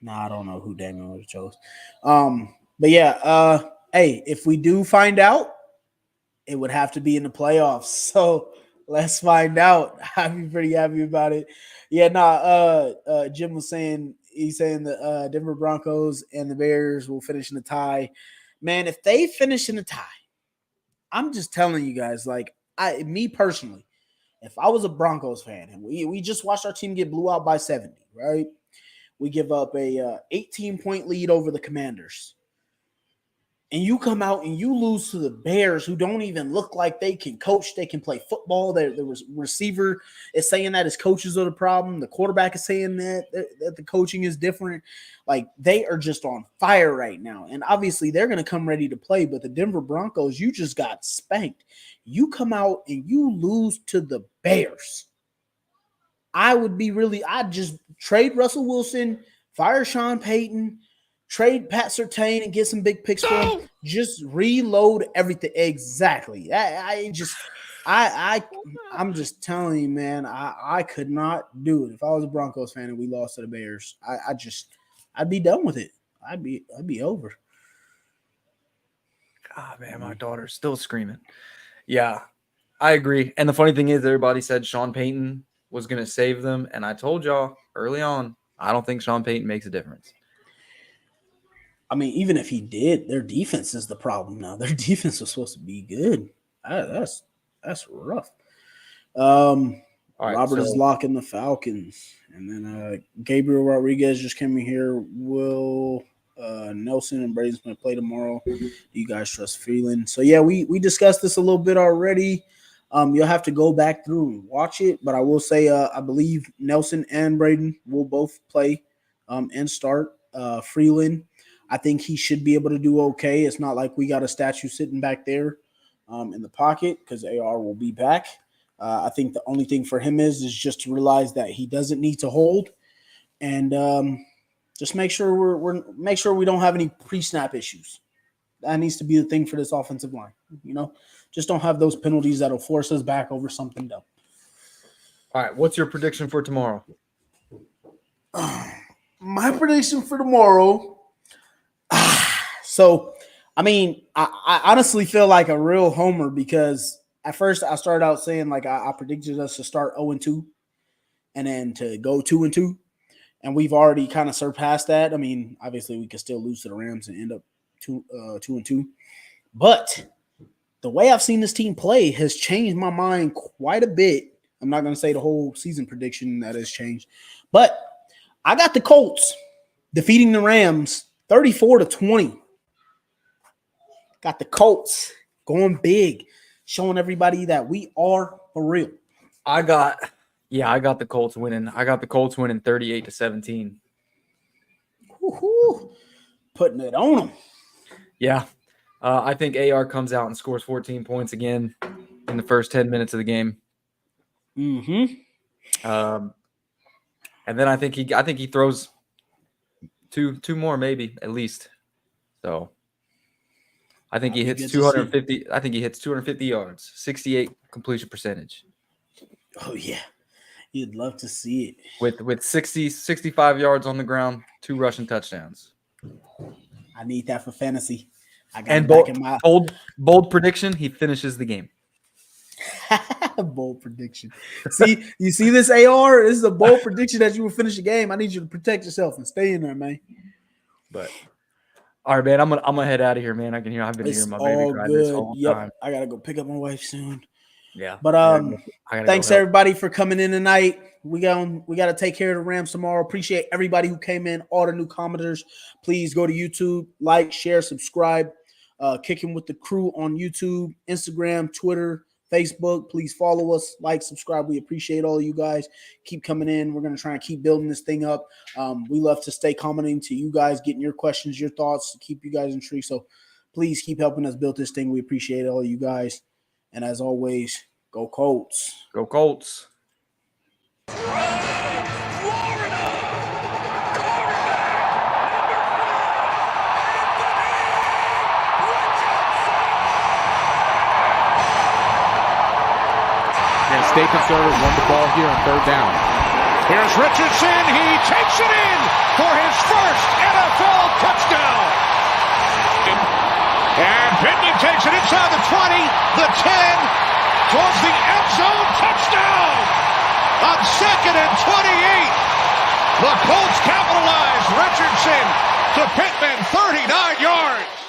Nah, I don't know who Damian would have chose. But yeah, hey, if we do find out, it would have to be in the playoffs. So let's find out. I'd be pretty happy about it. Yeah, Jim was saying he's saying the Denver Broncos and the Bears will finish in a tie. Man, if they finish in a tie, I'm just telling you guys, like me personally, if I was a Broncos fan and we just watched our team get blew out by 70, right? We give up a 18-point lead over the Commanders. And you come out and you lose to the Bears, who don't even look like they can coach. They can play football. The receiver is saying that his coaches are the problem. The quarterback is saying that the coaching is different. Like, they are just on fire right now. And obviously, they're going to come ready to play. But the Denver Broncos, you just got spanked. You come out and you lose to the Bears. I'd just trade Russell Wilson, fire Sean Payton, trade Pat Surtain and get some big picks for him. Just reload everything. Exactly. I'm just telling you, man, I could not do it. If I was a Broncos fan and we lost to the Bears, I'd be done with it. I'd be over. God, man, my daughter's still screaming. Yeah, I agree. And the funny thing is, everybody said Sean Payton was going to save them. And I told y'all early on, I don't think Sean Payton makes a difference. I mean, even if he did, their defense is the problem now. Their defense was supposed to be good. That's rough. All right, Robert is locking the Falcons. And then Gabriel Rodriguez just came in here. Will Nelson and Braden's going to play tomorrow. Do you guys trust Freeland? So, yeah, we discussed this a little bit already. You'll have to go back through and watch it. But I will say I believe Nelson and Braden will both play and start. Freeland, I think he should be able to do okay. It's not like we got a statue sitting back there in the pocket because AR will be back. I think the only thing for him is just to realize that he doesn't need to hold, and just make sure we don't have any pre-snap issues. That needs to be the thing for this offensive line. Just don't have those penalties that'll force us back over something dumb. All right, what's your prediction for tomorrow? My prediction for tomorrow. So, I mean, I honestly feel like a real homer because at first I started out saying like I predicted us to start 0-2 and then to go 2-2. And we've already kind of surpassed that. I mean, obviously we could still lose to the Rams and end up 2-2. But the way I've seen this team play has changed my mind quite a bit. I'm not going to say the whole season prediction that has changed. But I got the Colts defeating the Rams 34-20. Got the Colts going big, showing everybody that we are for real. I got the Colts winning. I got the Colts winning 38-17. Woo-hoo. Putting it on them. Yeah. I think AR comes out and scores 14 points again in the first 10 minutes of the game. Mm-hmm. And then I think he throws two more maybe at least. So I think he hits 250. I think he hits 250 yards, 68 completion percentage. Oh yeah. You'd love to see it. With 65 yards on the ground, 2 rushing touchdowns. I need that for fantasy. I got and bold prediction, he finishes the game. Bold prediction. You see this, AR? This is a bold prediction that you will finish the game. I need you to protect yourself and stay in there, man. But all right, man, I'm gonna head out of here, man. I've been hearing my baby cry this whole time. I gotta go pick up my wife soon. Yeah. But thanks everybody for coming in tonight. We got to take care of the Rams tomorrow. Appreciate everybody who came in, all the new commenters. Please go to YouTube, like, share, subscribe. Kicking with the Crew on YouTube, Instagram, Twitter, Facebook. Please follow us, like, subscribe. We appreciate all of you guys. Keep coming in. We're going to try and keep building this thing up. We love to stay commenting to you guys, getting your questions, your thoughts, keep you guys intrigued. So please keep helping us build this thing. We appreciate all of you guys. And as always, go Colts. Go Colts. Stay conservative, run the ball here on 3rd down. Here's Richardson. He takes it in for his first NFL touchdown. And Pittman takes it inside the 20, the 10, towards the end zone, touchdown! On 2nd and 28, the Colts capitalize. Richardson to Pittman, 39 yards.